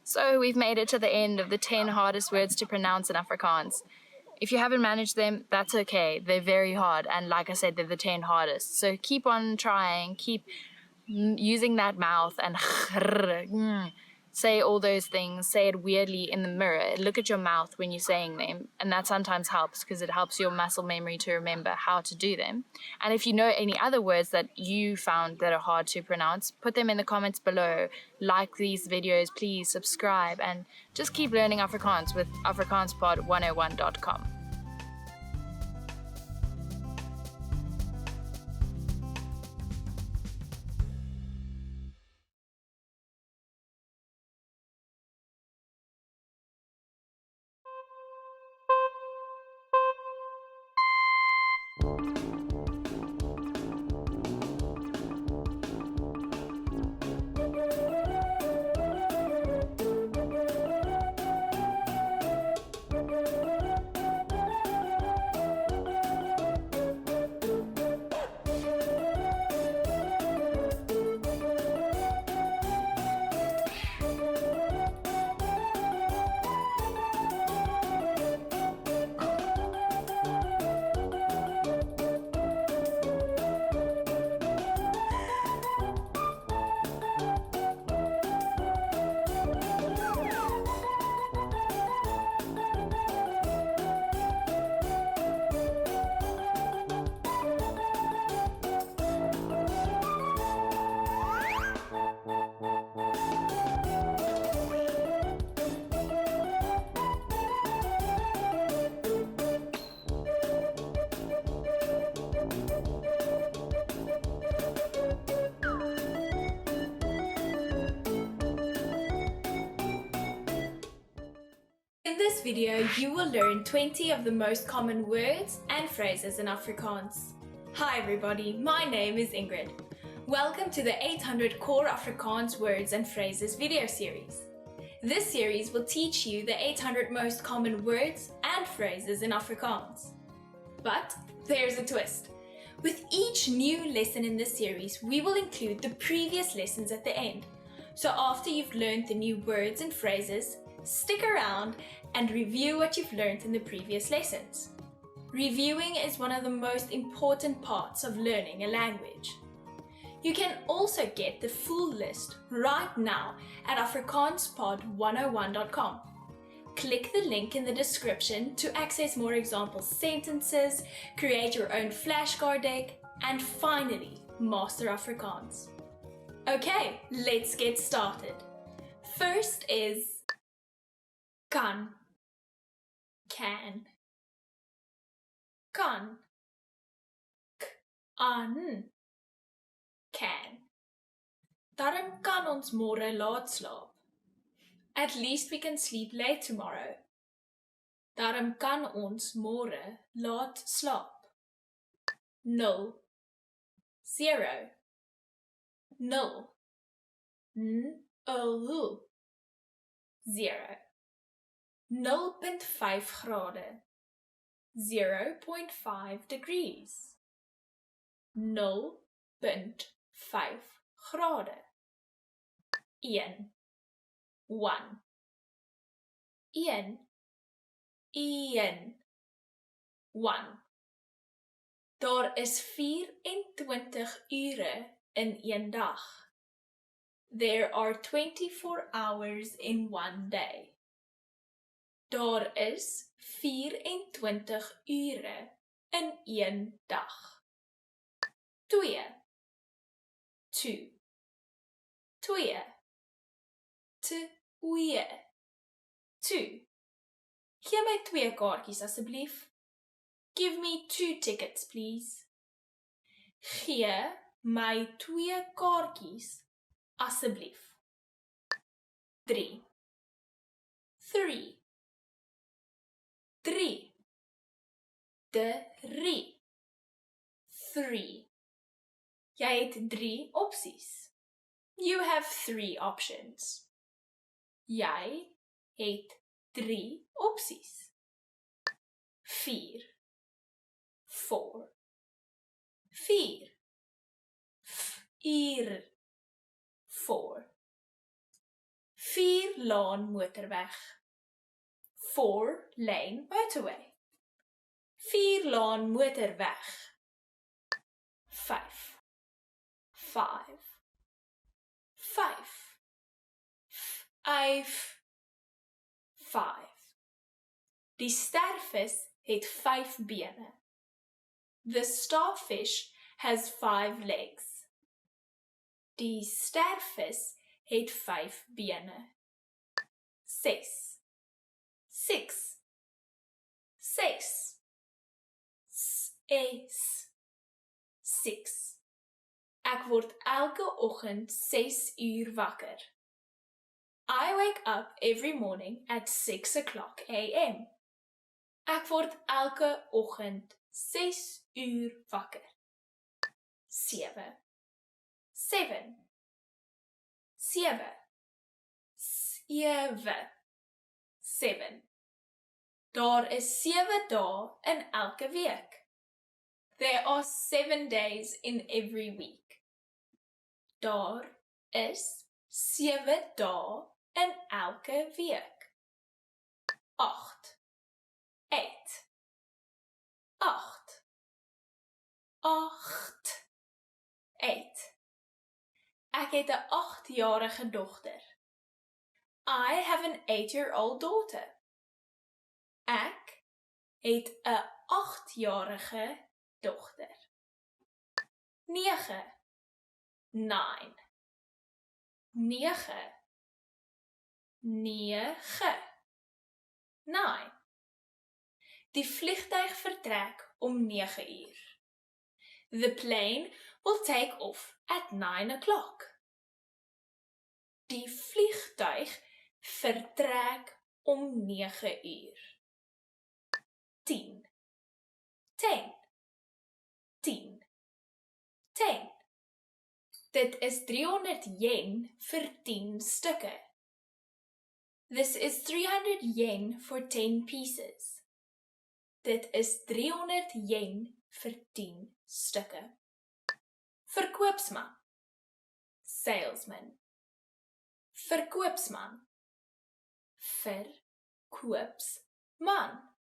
So we've made it to the end of the 10 hardest words to pronounce in Afrikaans. If you haven't managed them, that's okay. They're very hard and like I said, they're the 10 hardest. So keep on trying, keep using that mouth and say all those things, say it weirdly in the mirror. Look at your mouth when you're saying them, and that sometimes helps because it helps your muscle memory to remember how to do them. And if you know any other words that you found that are hard to pronounce, put them in the comments below. Like these videos, please subscribe, and just keep learning Afrikaans with afrikaanspod101.com. In this video, you will learn 20 of the most common words and phrases in Afrikaans. Hi everybody, my name is Ingrid. Welcome to the 800 Core Afrikaans Words and Phrases video series. This series will teach you the 800 most common words and phrases in Afrikaans. But there's a twist. With each new lesson in this series, we will include the previous lessons at the end. So after you've learned the new words and phrases, stick around and review what you've learned in the previous lessons. Reviewing is one of the most important parts of learning a language. You can also get the full list right now at afrikaanspod101.com. Click the link in the description to access more example sentences, create your own flashcard deck, and finally, master Afrikaans. Okay, let's get started. First is kan, can, kan, k-an, can. Daarom kan ons môre laat slaap. At least we can sleep late tomorrow. Daarom kan ons môre laat slaap. 0, 0, 0, 0, 0.5 grade, 0.5 degrees, 0.5 grade. 1, 1, 1, 1, 1. Daar is 24 ure in een dag. There are 24 hours in one day. Daar is 24 ure in een dag. 2, 2, 2, 2, 2. Gee my 2 kaartjies asseblief. Give me 2 tickets, please. Gee my 2 kaartjies asseblief. 3, 3, 3, 3, 3. Jy het 3 opsies. You have 3 options. Jy het 3 opsies. 4, 4, 4, 4, 4. 4-laan motorweg. 4-lane motorway. 4-laan motorweg. 5, 5, 5, 5, 5. Die stervis het 5 bene. The starfish has 5 legs. Die stervis het 5 bene. 6, 6, 6, 6. Ek word elke oggend 6 uur wakker. I wake up every morning at 6 o'clock a.m. Ek word elke oggend 6 uur wakker. 7, 7, 7, 7, 7. Daar is 7 dae in elke week. There are 7 days in every week. Daar is 7 dae in elke week. 8, 8, 8, 8, 8. Ek het 'n 8-jarige dogter. I have an 8-year-old daughter. Ek het 'n 8-jarige dogter. 9, 9, 9, 9, 9. Die vliegtuig vertrek om 9 uur. The plane will take off at 9 o'clock. Die vliegtuig vertrek om 9 uur. 10. 10. 10. 10. Dit is 300 yen vir 10 stukke. This is 300 yen for 10 pieces. Dit is 300 yen vir 10 stukke. Verkoopsman. Salesman. Verkoopsman. Verkoopsman.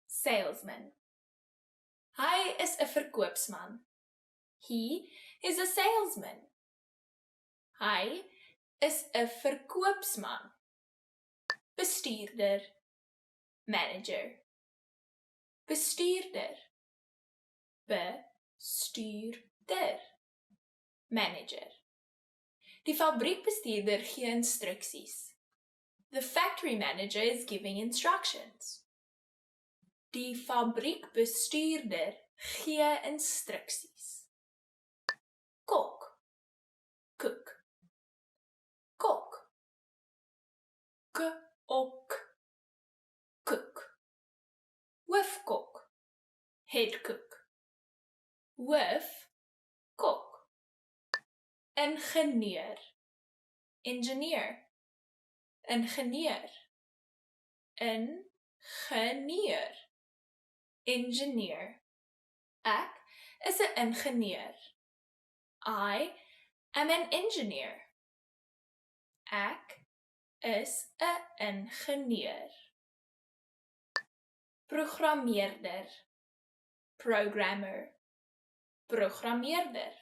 Salesman. Hy is 'n verkoopsman. He is a salesman. Hy is 'n verkoopsman. Bestuurder. Manager. Bestuurder. Bestuurder. Manager. Die fabriekbestuurder gee instruksies. The factory manager is giving instructions. Die fabriekbestuurder gee instruksies. Kok. Cook. Kok. K-ok. Cook. Hoofkok. Head cook. Hoofkok. Ingenieur. Engineer. Ingenieur. Ingenieur. Engineer. Ek is 'n ingenieur. I am an engineer. Ek is 'n ingenieur. Programmeerder. Programmer. Programmeerder.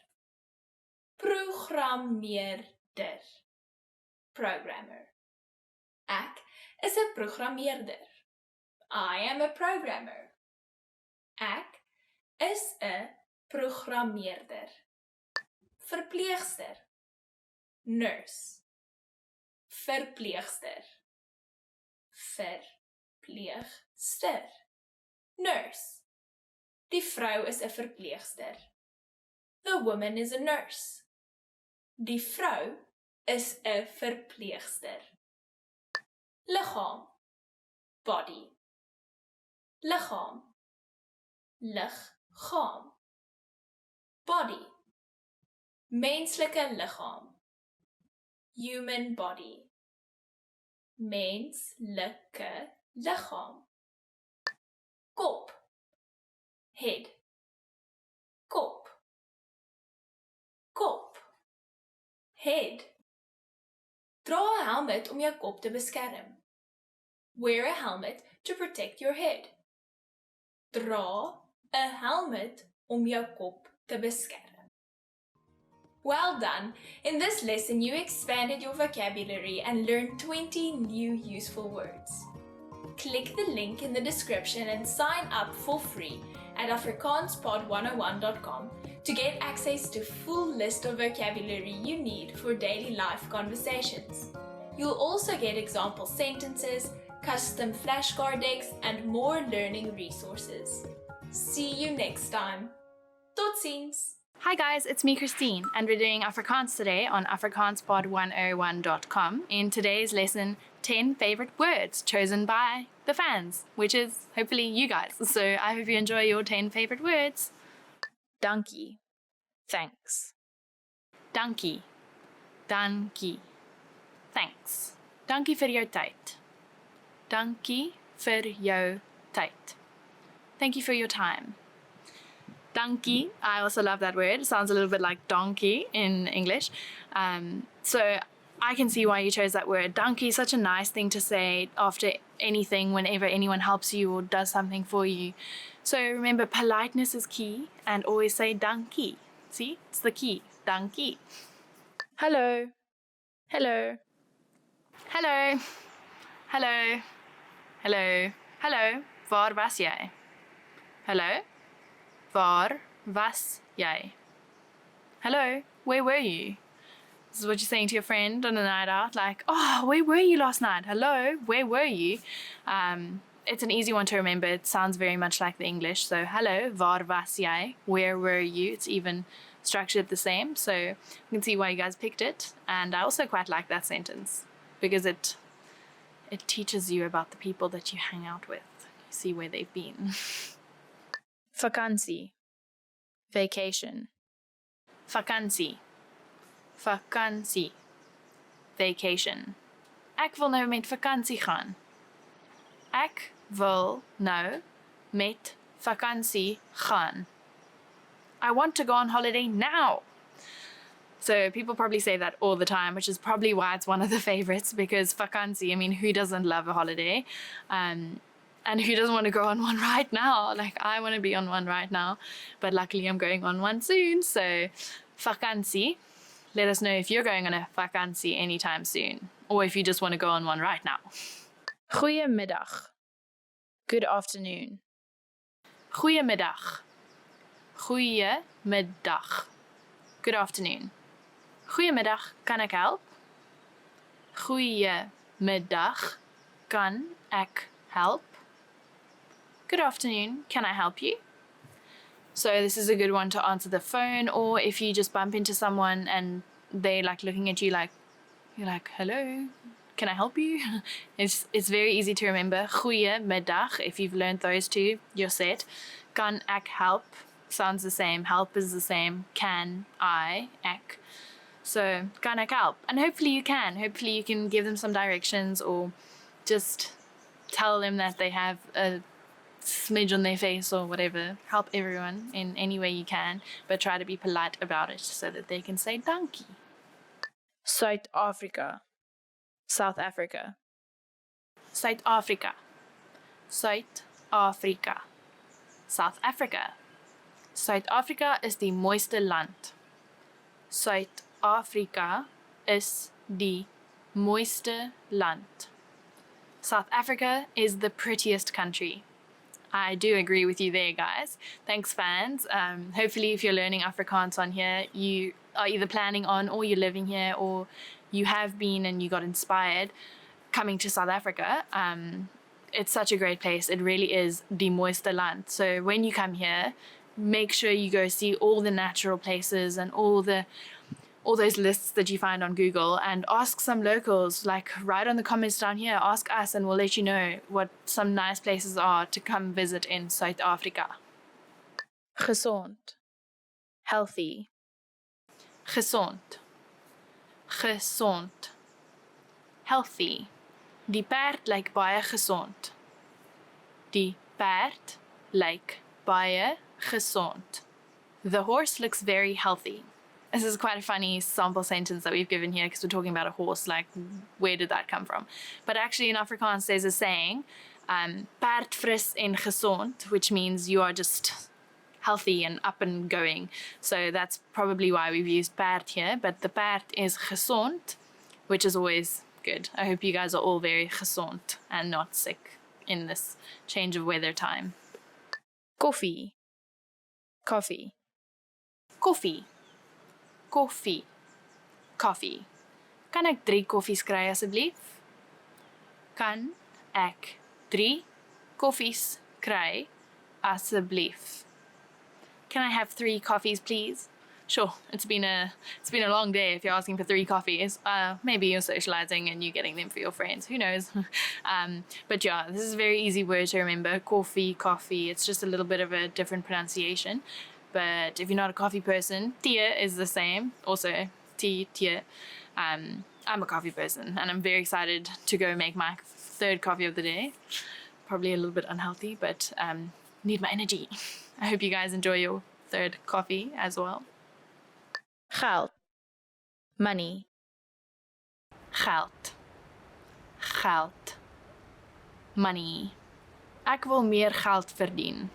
Programmeerder. Programmer. Ek is 'n programmeerder. I am a programmer. Ek is 'n programmeerder. Verpleegster. Nurse. Verpleegster. Verpleegster. Nurse. Die vrou is 'n verpleegster. The woman is a nurse. Die vrou is 'n verpleegster. Liggaam. Body. Liggaam. Liggaam. Body. Menslike liggaam. Human body. Menslike liggaam. Kop. Head. Kop. Kop. Head. Dra 'n helmet om jou kop te beskerm. Wear a helmet to protect your head. Dra 'n helmet om jou kop te beskerm. Well done! In this lesson, you expanded your vocabulary and learned 20 new useful words. Click the link in the description and sign up for free at afrikaanspod101.com to get access to full list of vocabulary you need for daily life conversations. You'll also get example sentences, custom flashcard decks, and more learning resources. See you next time. Tot ziens! Hi guys, it's me Christine, and we're doing Afrikaans today on afrikaanspod101.com. In today's lesson, 10 favorite words chosen by the fans, which is hopefully you guys. So I hope you enjoy your 10 favorite words. Dankie. Thanks. Dankie. Dankie. Thanks. Dankie vir jou tyd. Dankie vir jou tyd. Thank you for your time. Dankie. I also love that word. It sounds a little bit like donkey in English. So I can see why you chose that word. Dankie is such a nice thing to say after anything, whenever anyone helps you or does something for you. So remember, politeness is key, and always say dankie. See, it's the key. Dankie. Hello. Hello. Hello. Hello. Hello. Hello. Waar was jy? Hello. Waar was jy? Hello, where were you? This is what you're saying to your friend on a night out, like, oh, where were you last night? Hello, where were you? It's an easy one to remember. It sounds very much like the English. So, hello, waar was jy? Where were you? It's even structured the same. So, you can see why you guys picked it. And I also quite like that sentence because it it teaches you about the people that you hang out with. You see where they've been. Vakansie. Vacation. Vakansie. Vakansie. Vacation. Ek wil nou met vakansie gaan. Ek wil nou met vakansie gaan. I want to go on holiday now. So people probably say that all the time, which is probably why it's one of the favorites, because vakansie, I mean, who doesn't love a holiday? And who doesn't want to go on one right now? Like, I want to be on one right now, but luckily I'm going on one soon. So vakansie, let us know if you're going on a vakansie anytime soon, or if you just want to go on one right now. Goeiemiddag. Good afternoon. Goeiemiddag. Goeiemiddag. Good afternoon. Goeiemiddag, kan ek help? Goeiemiddag, kan ek help? Good afternoon, can I help you? So this is a good one to answer the phone, or if you just bump into someone and they're like looking at you like, you're like, hello, can I help you? It's very easy to remember. Goeiemiddag, if you've learned those two, you're set. Kan ek help? Sounds the same. Help is the same. Can I, ek. So, kan ek help? And hopefully you can. Hopefully you can give them some directions, or just tell them that they have a smidge on their face or whatever. Help everyone in any way you can, but try to be polite about it so that they can say dankie. South Africa. South Africa. South Africa. South Africa. South Africa. Suid-Afrika is die mooiste land. Suid-Afrika is die mooiste land. South Africa is the prettiest country. I do agree with you there, guys. Thanks, fans. Hopefully, if you're learning Afrikaans on here, you are either planning on, or you're living here, or you have been and you got inspired coming to South Africa. It's such a great place. It really is die mooiste land. So when you come here, make sure you go see all the natural places and all those lists that you find on Google, and ask some locals, like write on the comments down here, ask us, and we'll let you know what some nice places are to come visit in South Africa. Gesond. Healthy. Gesond. Gesond. Healthy. Die perd lyk baie gesond. Die perd lyk baie gesond. The horse looks very healthy. This is quite a funny sample sentence that we've given here, because we're talking about a horse, like where did that come from? But actually in Afrikaans there's a saying, perd fris en gesond, which means you are just healthy and up and going. So that's probably why we've used perd here, but the perd is gesond, which is always good. I hope you guys are all very gesond and not sick in this change of weather time. Coffee. Coffee. Coffee. Coffee. Coffee. Kan ek 3 koffies kry asseblief? Kan ek 3 koffies kry asseblief? Can I have 3 coffees, please? Sure, it's been a long day if you're asking for 3 coffees. Maybe you're socializing and you're getting them for your friends. Who knows? But yeah, this is a very easy word to remember. Coffee, coffee. It's just a little bit of a different pronunciation. But if you're not a coffee person, tea is the same. Also, tea. I'm a coffee person, and I'm very excited to go make my 3rd coffee of the day. Probably a little bit unhealthy, but need my energy. I hope you guys enjoy your 3rd coffee as well. Geld. Money. Geld. Geld. Money. Ek wil meer geld verdien.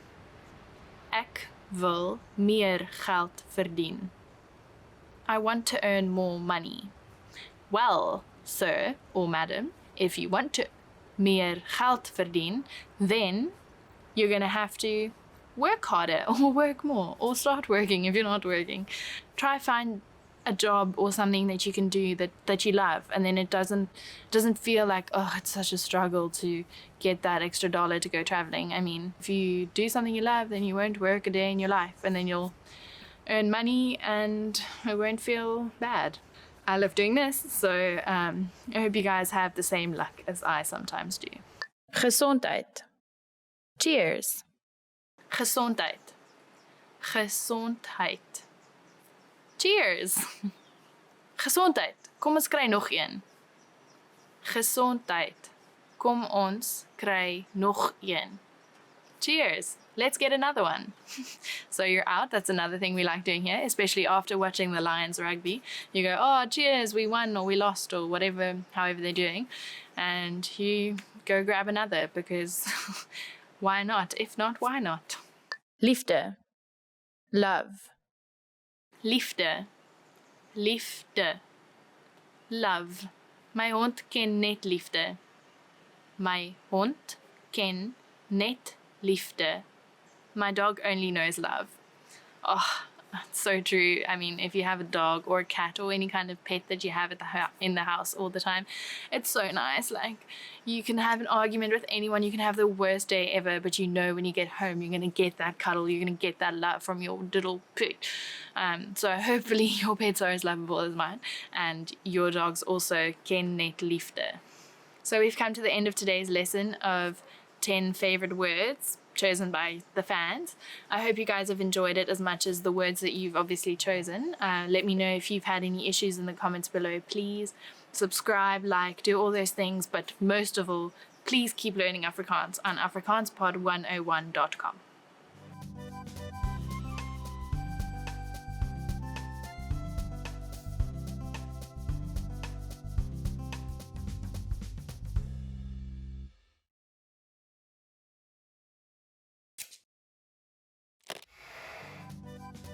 Ek wil meer geld verdien. I want to earn more money. Well, sir or madam, if you want to meer geld verdien, then you're going to have to work harder or work more or start working if you're not working. Try find a job or something that you can do that you love, and then it doesn't feel like, oh, it's such a struggle to get that extra dollar to go traveling. I mean, if you do something you love, then you won't work a day in your life, and then you'll earn money and it won't feel bad. I love doing this, so I hope you guys have the same luck as I sometimes do. Gesondheid. Cheers. Gesondheid. Gesondheid. Cheers. Gesondheid. Kom ons kry nog een. Gesondheid. Kom ons kry nog een. Cheers. Let's get another one. So you're out. That's another thing we like doing here, especially after watching the Lions rugby. You go, oh, cheers, we won or we lost or whatever, however they're doing. And you go grab another because why not? If not, why not? Liefde. Love. Liefde. Liefde. Love. My hond ken net liefde. My hond ken net liefde. My dog only knows love. Oh, that's so true. I mean, if you have a dog or a cat or any kind of pet that you have at in the house all the time, it's so nice. Like, you can have an argument with anyone, you can have the worst day ever, but you know when you get home, you're going to get that cuddle, you're going to get that love from your little pet. So hopefully your pets are as lovable as mine, and your dogs also ken net liefde. So we've come to the end of today's lesson of 10 favorite words chosen by the fans. I hope you guys have enjoyed it as much as the words that you've obviously chosen. Let me know if you've had any issues in the comments below. Please subscribe, like, do all those things, but most of all, please keep learning Afrikaans on afrikaanspod101.com.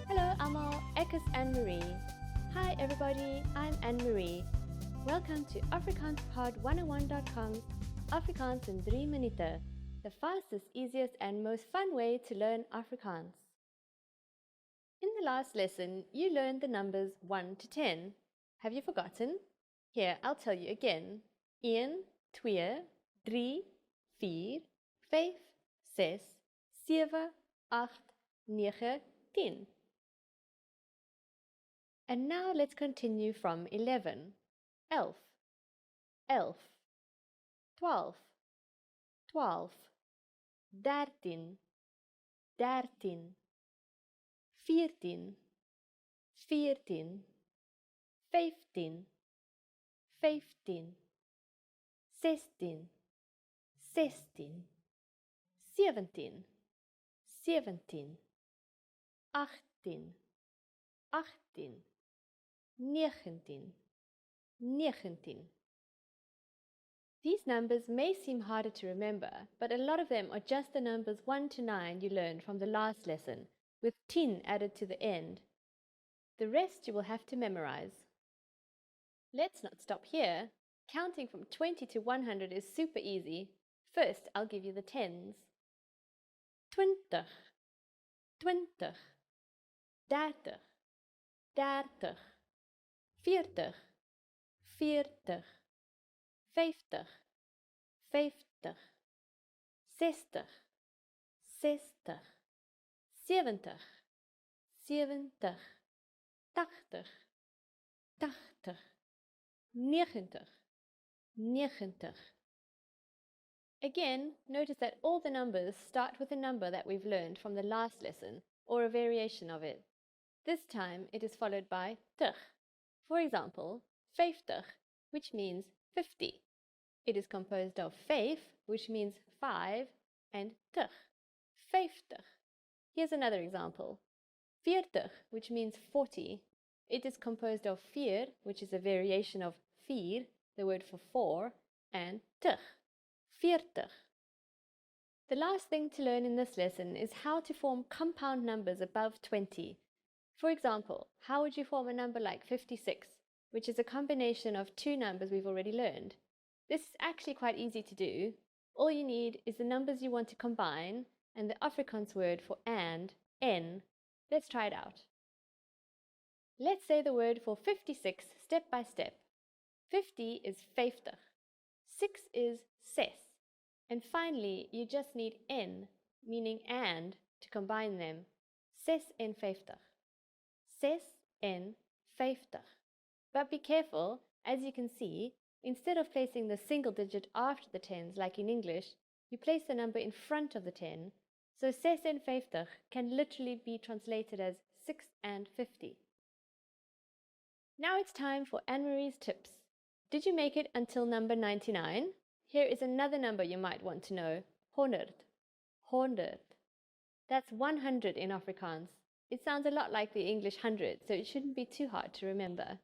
Hallo allemaal, ek is Anne-Marie. Hi everybody, I'm Anne-Marie. Welcome to AfrikaansPod101.com's Afrikaans in 3 minuten, the fastest, easiest and most fun way to learn Afrikaans. In the last lesson, you learned the numbers 1 to 10. Have you forgotten? Here, I'll tell you again. 1, 2, 3, 4, 5, 6, 7, 8, 9, 10. And now let's continue from 11. 11, 11, 12, 12, 13, 13, 14, 14, 15, 15, 16, 16, 17, 17, 18, 18, 19, 19. These numbers may seem harder to remember, but a lot of them are just the numbers 1 to 9 you learned from the last lesson, with 10 added to the end. The rest you will have to memorize. Let's not stop here. Counting from 20 to 100 is super easy. First, I'll give you the tens. 20, 20, 30, 30, 40, 40, 50, 50, 60, 60, 70, 70, 80, 80, 90, 90. Again, notice that all the numbers start with a number that we've learned from the last lesson, or a variation of it. This time it is followed by tig. For example, 50, which means 50. It is composed of 5, which means 5, and tig, 50. Here's another example. 40, which means 40. It is composed of 4, which is a variation of 4, the word for 4, and tig, 40. The last thing to learn in this lesson is how to form compound numbers above 20. For example, how would you form a number like 56, which is a combination of two numbers we've already learned? This is actually quite easy to do. All you need is the numbers you want to combine and the Afrikaans word for and, n. Let's try it out. Let's say the word for 56 step by step. 50 is 50, 6 is 6, and finally you just need n, meaning and, to combine them. 6 en 50. 6 en 50. But be careful, as you can see, instead of placing the single digit after the tens like in English, you place the number in front of the 10, so 56 can literally be translated as 6 and 50. Now it's time for Anne-Marie's tips. Did you make it until number 99? Here is another number you might want to know, 100. 100. That's 100 in Afrikaans. It sounds a lot like the English 100, so it shouldn't be too hard to remember.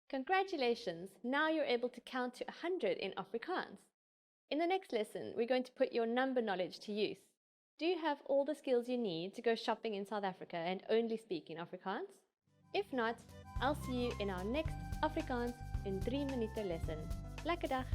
Congratulations! Now you're able to count to 100 in Afrikaans. In the next lesson, we're going to put your number knowledge to use. Do you have all the skills you need to go shopping in South Africa and only speak in Afrikaans? If not, I'll see you in our next Afrikaans in 3 minuten lesson. Lekker dag!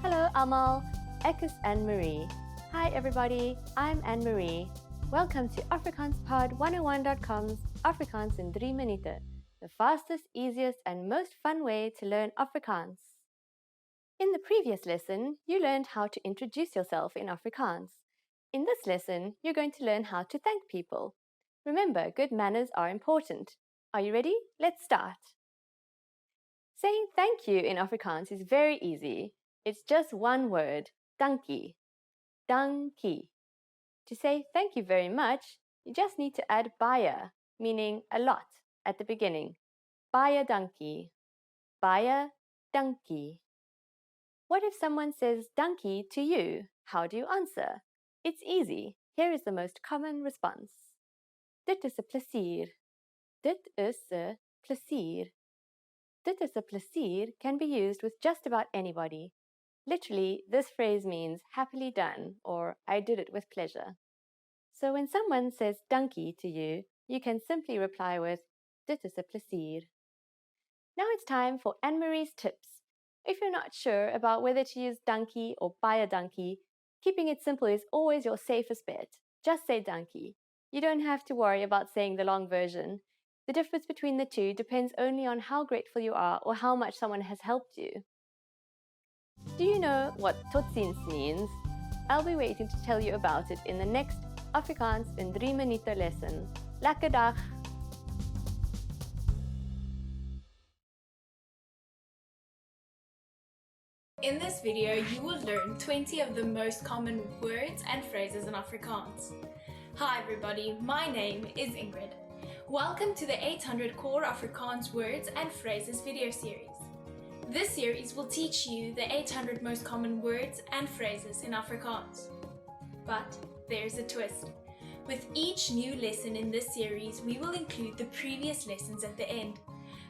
Hello almal, ek is Anne-Marie. Hi everybody, I'm Anne-Marie. Welcome to AfrikaansPod101.com's Afrikaans in 3 minuten, the fastest, easiest and most fun way to learn Afrikaans. In the previous lesson, you learned how to introduce yourself in Afrikaans. In this lesson, you're going to learn how to thank people. Remember, good manners are important. Are you ready? Let's start. Saying thank you in Afrikaans is very easy. It's just one word, dankie. Dankie. To say thank you very much, you just need to add baie, meaning a lot, at the beginning. Baie dankie. Baie dankie. What if someone says dankie to you? How do you answer? It's easy. Here is the most common response. Dit is 'n plesier. Dit is 'n plesier. Dit is 'n plesier can be used with just about anybody. Literally, this phrase means happily done or I did it with pleasure. So when someone says dankie to you, you can simply reply with dit is 'n plesier. Now it's time for Anne-Marie's tips. If you're not sure about whether to use dankie or baie dankie, keeping it simple is always your safest bet. Just say dankie. You don't have to worry about saying the long version. The difference between the two depends only on how grateful you are or how much someone has helped you. Do you know what totsiens means? I'll be waiting to tell you about it in the next Afrikaans in 3 minuten lesson. Lekker dag! In this video, you will learn 20 of the most common words and phrases in Afrikaans. Hi everybody, my name is Ingrid. Welcome to the 800 Core Afrikaans Words and Phrases video series. This series will teach you the 800 most common words and phrases in Afrikaans. But there's a twist. With each new lesson in this series, we will include the previous lessons at the end.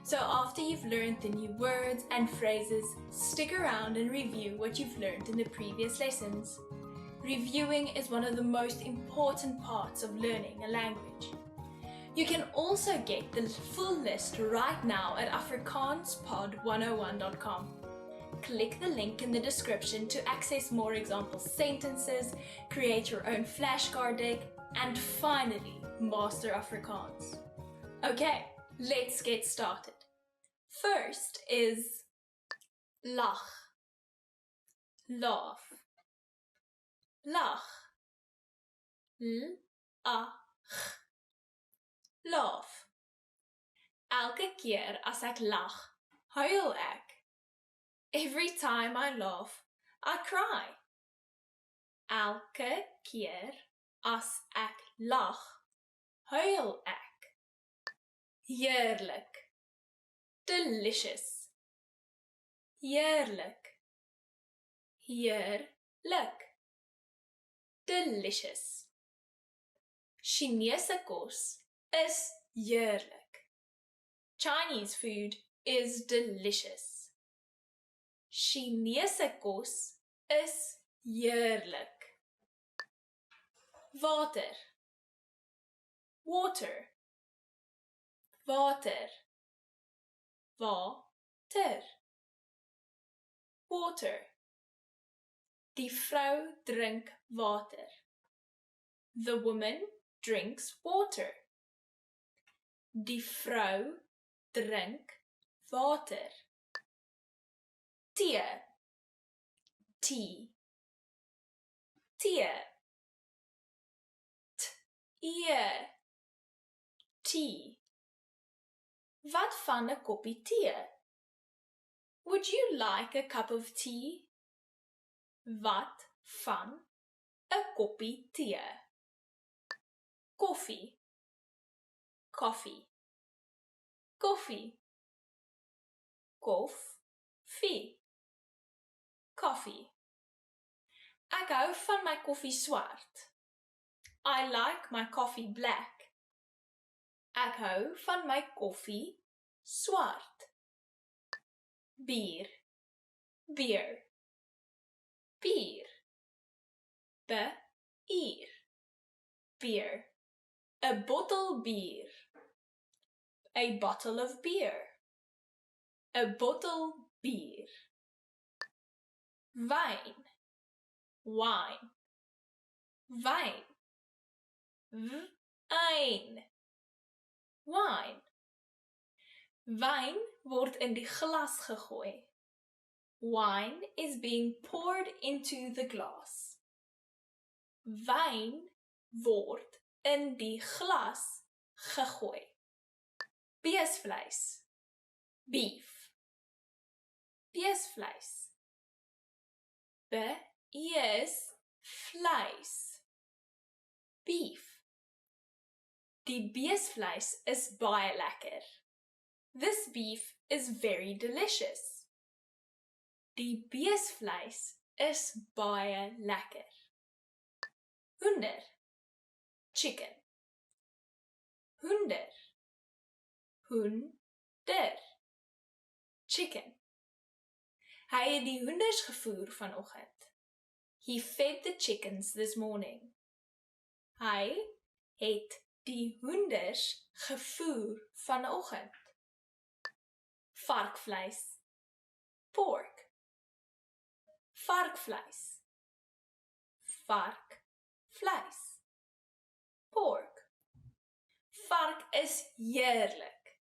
So after you've learned the new words and phrases, stick around and review what you've learned in the previous lessons. Reviewing is one of the most important parts of learning a language. You can also get the full list right now at afrikaanspod101.com. Click the link in the description to access more example sentences, create your own flashcard deck, and finally master Afrikaans. Okay, let's get started. First is lag. Laugh. Lag. L-A-G. Laugh. Elke keer as ek lag, huil ek. Every time I laugh, I cry. Elke keer as ek lag, huil ek. Heerlik. Delicious. Heerlik. Heerlik. Delicious. Chinese kos is heerlik. Chinese food is delicious. Chinese kos is heerlik. Water. Water. Water. Water. Water. Die vrou drink water. The woman drinks water. Die vrou drink water. tee, tea, tee, tea. Wat van 'n koppie tee? Would you like a cup of tea? Wat van 'n koppie tee? Koffie, coffee, koffie, koffie, koffie. Ek hou van my koffie swart. I like my coffee black. Ek hou van my koffie swart. Bier, beer, bier, bier, beer. A bottle beer, a bottle of beer, a bottle beer. Wyn, wine, wyn, wyn, wine. Wyn word in die glas gegooi. Wine is being poured into the glass. Wyn word in die glas gegooi. Beesvleis, beef, beesvleis, beesvleis, beef. Die beesvleis is baie lekker. This beef is very delicious. Die beesvleis is baie lekker. Hoender, chicken. Hoender, hoender, chicken. Hy het die hoenders gevoer vanoggend. He fed the chickens this morning. Hy het die hoenders gevoer vanoggend. Varkvleis, pork. Varkvleis, varkvleis, pork. Vark is heerlik.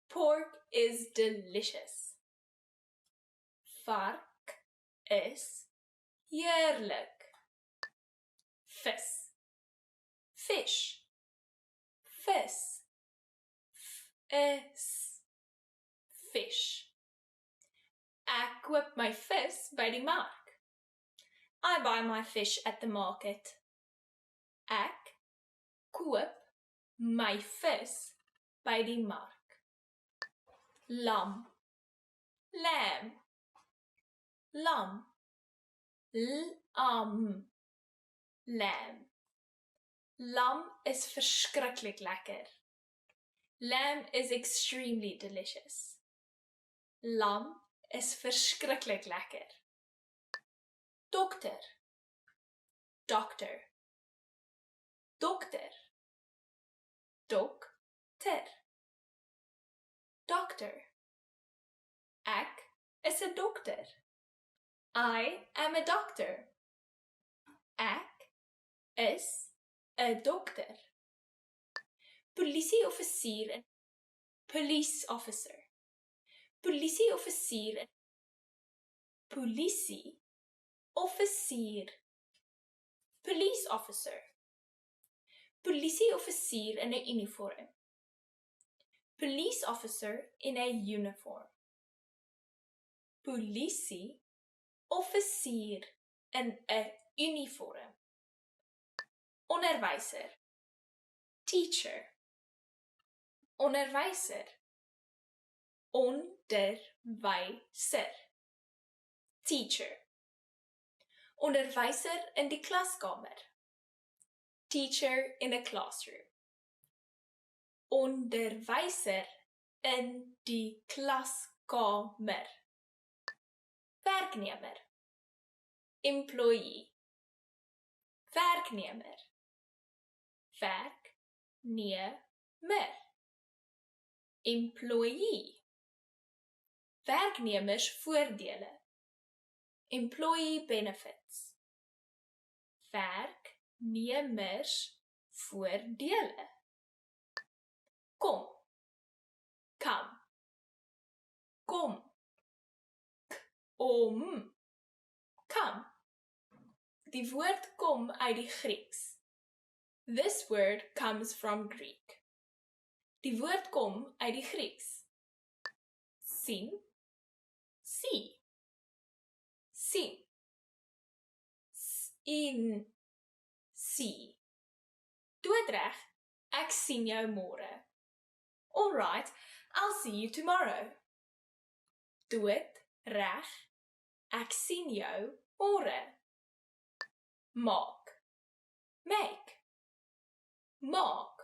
Pork is delicious. Vark is heerlik. Vis, fish, vis, fish. Ek koop my vis by die mark. I buy my fish at the market. Ek koop my vis by die mark. Lam, lamb, lam, lamb. Lam is verskriklik lekker. Lamb is extremely delicious. Lam is verskriklik lekker. Dokter, doctor, dokter, dokter, doctor. Ek is 'n dokter. I am a doctor. Ek is 'n dokter. Polisieoffisier en police officer. Polisieoffisier en polisieoffisier. Police officer. Polisieoffisier in 'n uniform. Police officer in 'n uniform. Polisieoffisier in 'n uniform. Onderwyser, teacher. Onderwyser, onderwyser, teacher. Onderwyser in die klaskamer, teacher in a classroom. Onderwyser in die klaskamer. Werknemer, employee. Werknemer, werknemer. Employee. Werknemersvoordele. Employee benefits. Werknemersvoordele. Kom. Come. Kom. Om. Come. Die woord kom uit die Grieks. This word comes from Greek. Die woord kom uit die Grieks. Sien. See. Sien. In. See. Doodreg, ek sien jou môre. All right, I'll see you tomorrow. Doodreg, ek sien jou môre. Maak. Make. Maak.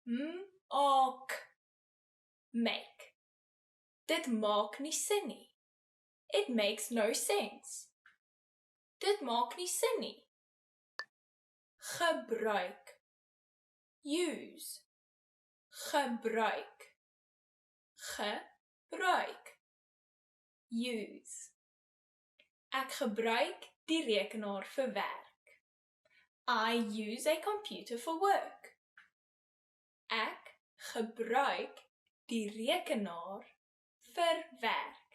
Maak. Make. Dit maak nie sin nie. It makes no sense. Dit maak nie sin nie. Gebruik. Use. Gebruik. Gebruik. Use. Ek gebruik die rekenaar vir werk. I use a computer for work. Ek gebruik die rekenaar vir werk.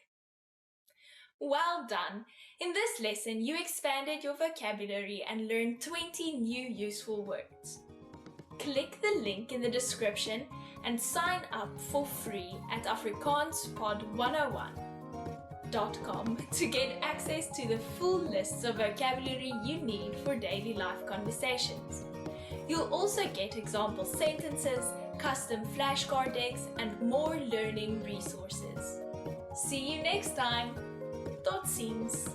Well done! In this lesson, you expanded your vocabulary and learned 20 new useful words. Click the link in the description and sign up for free at afrikaanspod101.com to get access to the full lists of vocabulary you need for daily life conversations. You'll also get example sentences, custom flashcard decks, and more learning resources. See you next time! Tot ziens!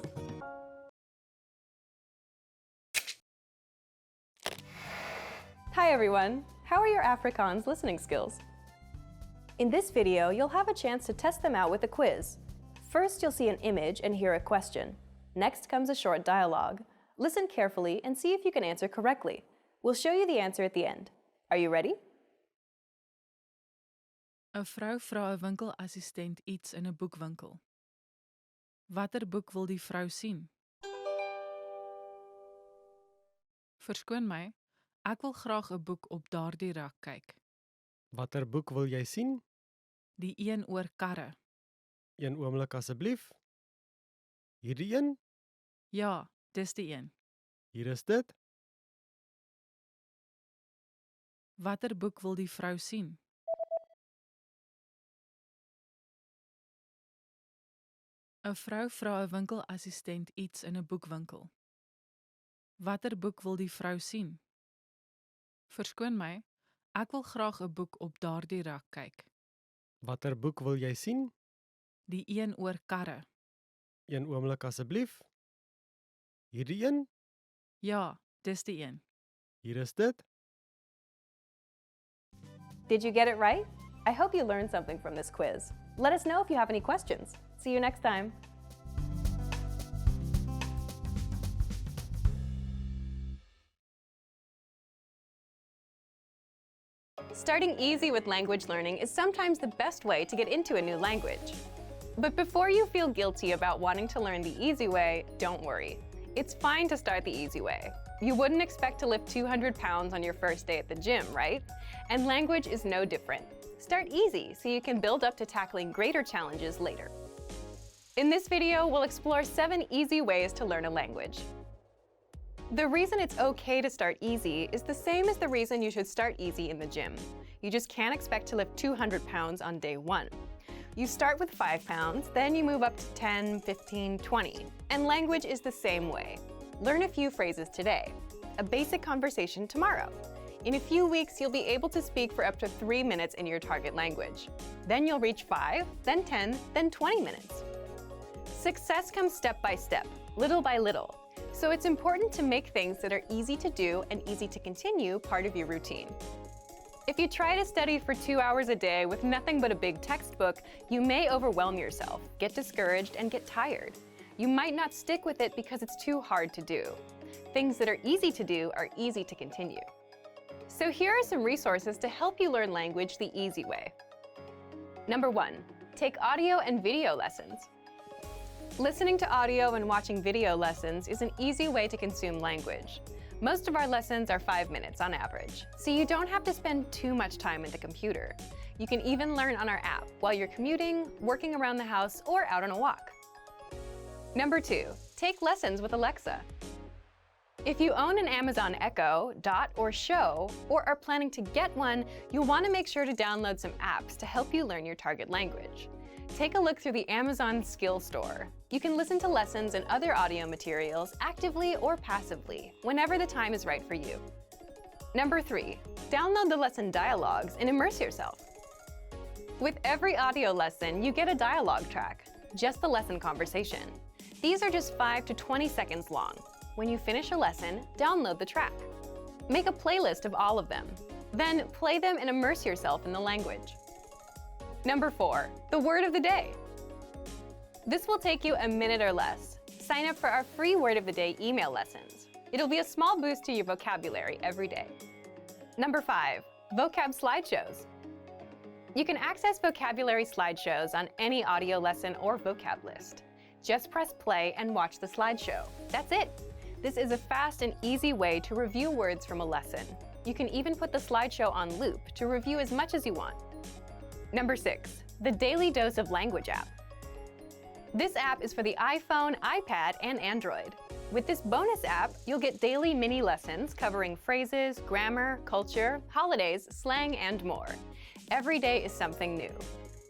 Hi everyone! How are your Afrikaans listening skills? In this video, you'll have a chance to test them out with a quiz. First, you'll see an image and hear a question. Next comes a short dialogue. Listen carefully and see if you can answer correctly. We'll show you the answer at the end. Are you ready? 'n Vrou vra 'n winkelassistent iets in 'n boekwinkel. Watter boek wil die vrou sien? Verskoon my, ek wil graag 'n boek op daardie rak kyk. Watter boek wil jy sien? Die een oor karre. Een oomblik asseblief. Hierdie een? Ja, dis die een. Hier is dit. Watter boek wil die vrou sien? ‘n Vrou vra 'n winkelassistent iets in 'n boekwinkel. Watter boek wil die vrou sien? Verskoon my, ek wil graag 'n boek op daardie rak kyk. Watter boek wil jy sien? Die een oor karre. Een oomblik asseblief. Hierdie een? Ja, dis die een. Hier is dit. Did you get it right? I hope you learned something from this quiz. Let us know if you have any questions. See you next time. Starting easy with language learning is sometimes the best way to get into a new language. But before you feel guilty about wanting to learn the easy way, don't worry. It's fine to start the easy way. You wouldn't expect to lift 200 pounds on your first day at the gym, right? And language is no different. Start easy so you can build up to tackling greater challenges later. In this video, we'll explore 7 easy ways to learn a language. The reason it's okay to start easy is the same as the reason you should start easy in the gym. You just can't expect to lift 200 pounds on day 1. You start with 5 pounds, then you move up to 10, 15, 20. And language is the same way. Learn a few phrases today, a basic conversation tomorrow. In a few weeks, you'll be able to speak for up to 3 minutes in your target language. Then you'll reach 5, then 10, then 20 minutes. Success comes step by step, little by little. So it's important to make things that are easy to do and easy to continue part of your routine. If you try to study for 2 hours a day with nothing but a big textbook, you may overwhelm yourself, get discouraged, and get tired. You might not stick with it because it's too hard to do. Things that are easy to do are easy to continue. So here are some resources to help you learn language the easy way. Number 1, take audio and video lessons. Listening to audio and watching video lessons is an easy way to consume language. Most of our lessons are 5 minutes on average, so you don't have to spend too much time at the computer. You can even learn on our app while you're commuting, working around the house, or out on a walk. Number 2, take lessons with Alexa. If you own an Amazon Echo, Dot, or Show, or are planning to get one, you'll want to make sure to download some apps to help you learn your target language. Take a look through the Amazon Skill Store. You can listen to lessons and other audio materials actively or passively, whenever the time is right for you. Number 3, download the lesson dialogues and immerse yourself. With every audio lesson, you get a dialogue track, just the lesson conversation. These are just 5 to 20 seconds long. When you finish a lesson, download the track. Make a playlist of all of them. Then play them and immerse yourself in the language. Number 4, the word of the day. This will take you a minute or less. Sign up for our free Word of the Day email lessons. It'll be a small boost to your vocabulary every day. Number 5, vocab slideshows. You can access vocabulary slideshows on any audio lesson or vocab list. Just press play and watch the slideshow. That's it. This is a fast and easy way to review words from a lesson. You can even put the slideshow on loop to review as much as you want. Number 6, the Daily Dose of Language app. This app is for the iPhone, iPad, and Android. With this bonus app, you'll get daily mini lessons covering phrases, grammar, culture, holidays, slang, and more. Every day is something new.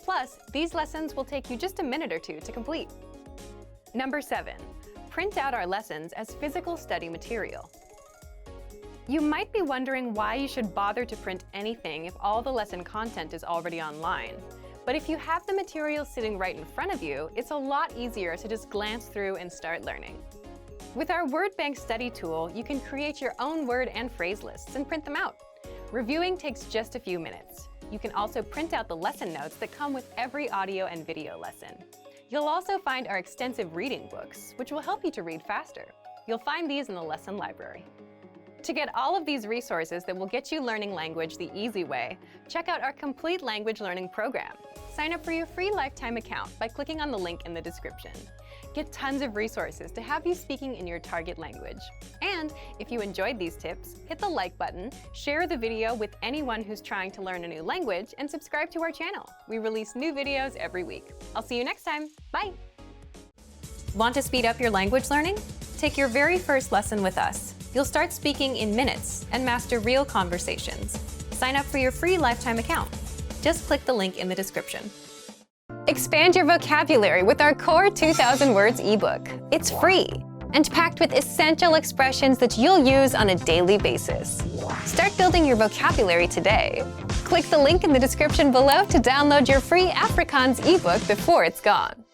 Plus, these lessons will take you just a minute or two to complete. Number 7, print out our lessons as physical study material. You might be wondering why you should bother to print anything if all the lesson content is already online. But if you have the material sitting right in front of you, it's a lot easier to just glance through and start learning. With our word bank study tool, you can create your own word and phrase lists and print them out. Reviewing takes just a few minutes. You can also print out the lesson notes that come with every audio and video lesson. You'll also find our extensive reading books, which will help you to read faster. You'll find these in the lesson library. To get all of these resources that will get you learning language the easy way, check out our complete language learning program. Sign up for your free lifetime account by clicking on the link in the description. Get tons of resources to have you speaking in your target language. And if you enjoyed these tips, hit the like button, share the video with anyone who's trying to learn a new language, and subscribe to our channel. We release new videos every week. I'll see you next time. Bye! Want to speed up your language learning? Take your very first lesson with us. You'll start speaking in minutes and master real conversations. Sign up for your free lifetime account. Just click the link in the description. Expand your vocabulary with our Core 2000 Words ebook. It's free and packed with essential expressions that you'll use on a daily basis. Start building your vocabulary today. Click the link in the description below to download your free Afrikaans ebook before it's gone.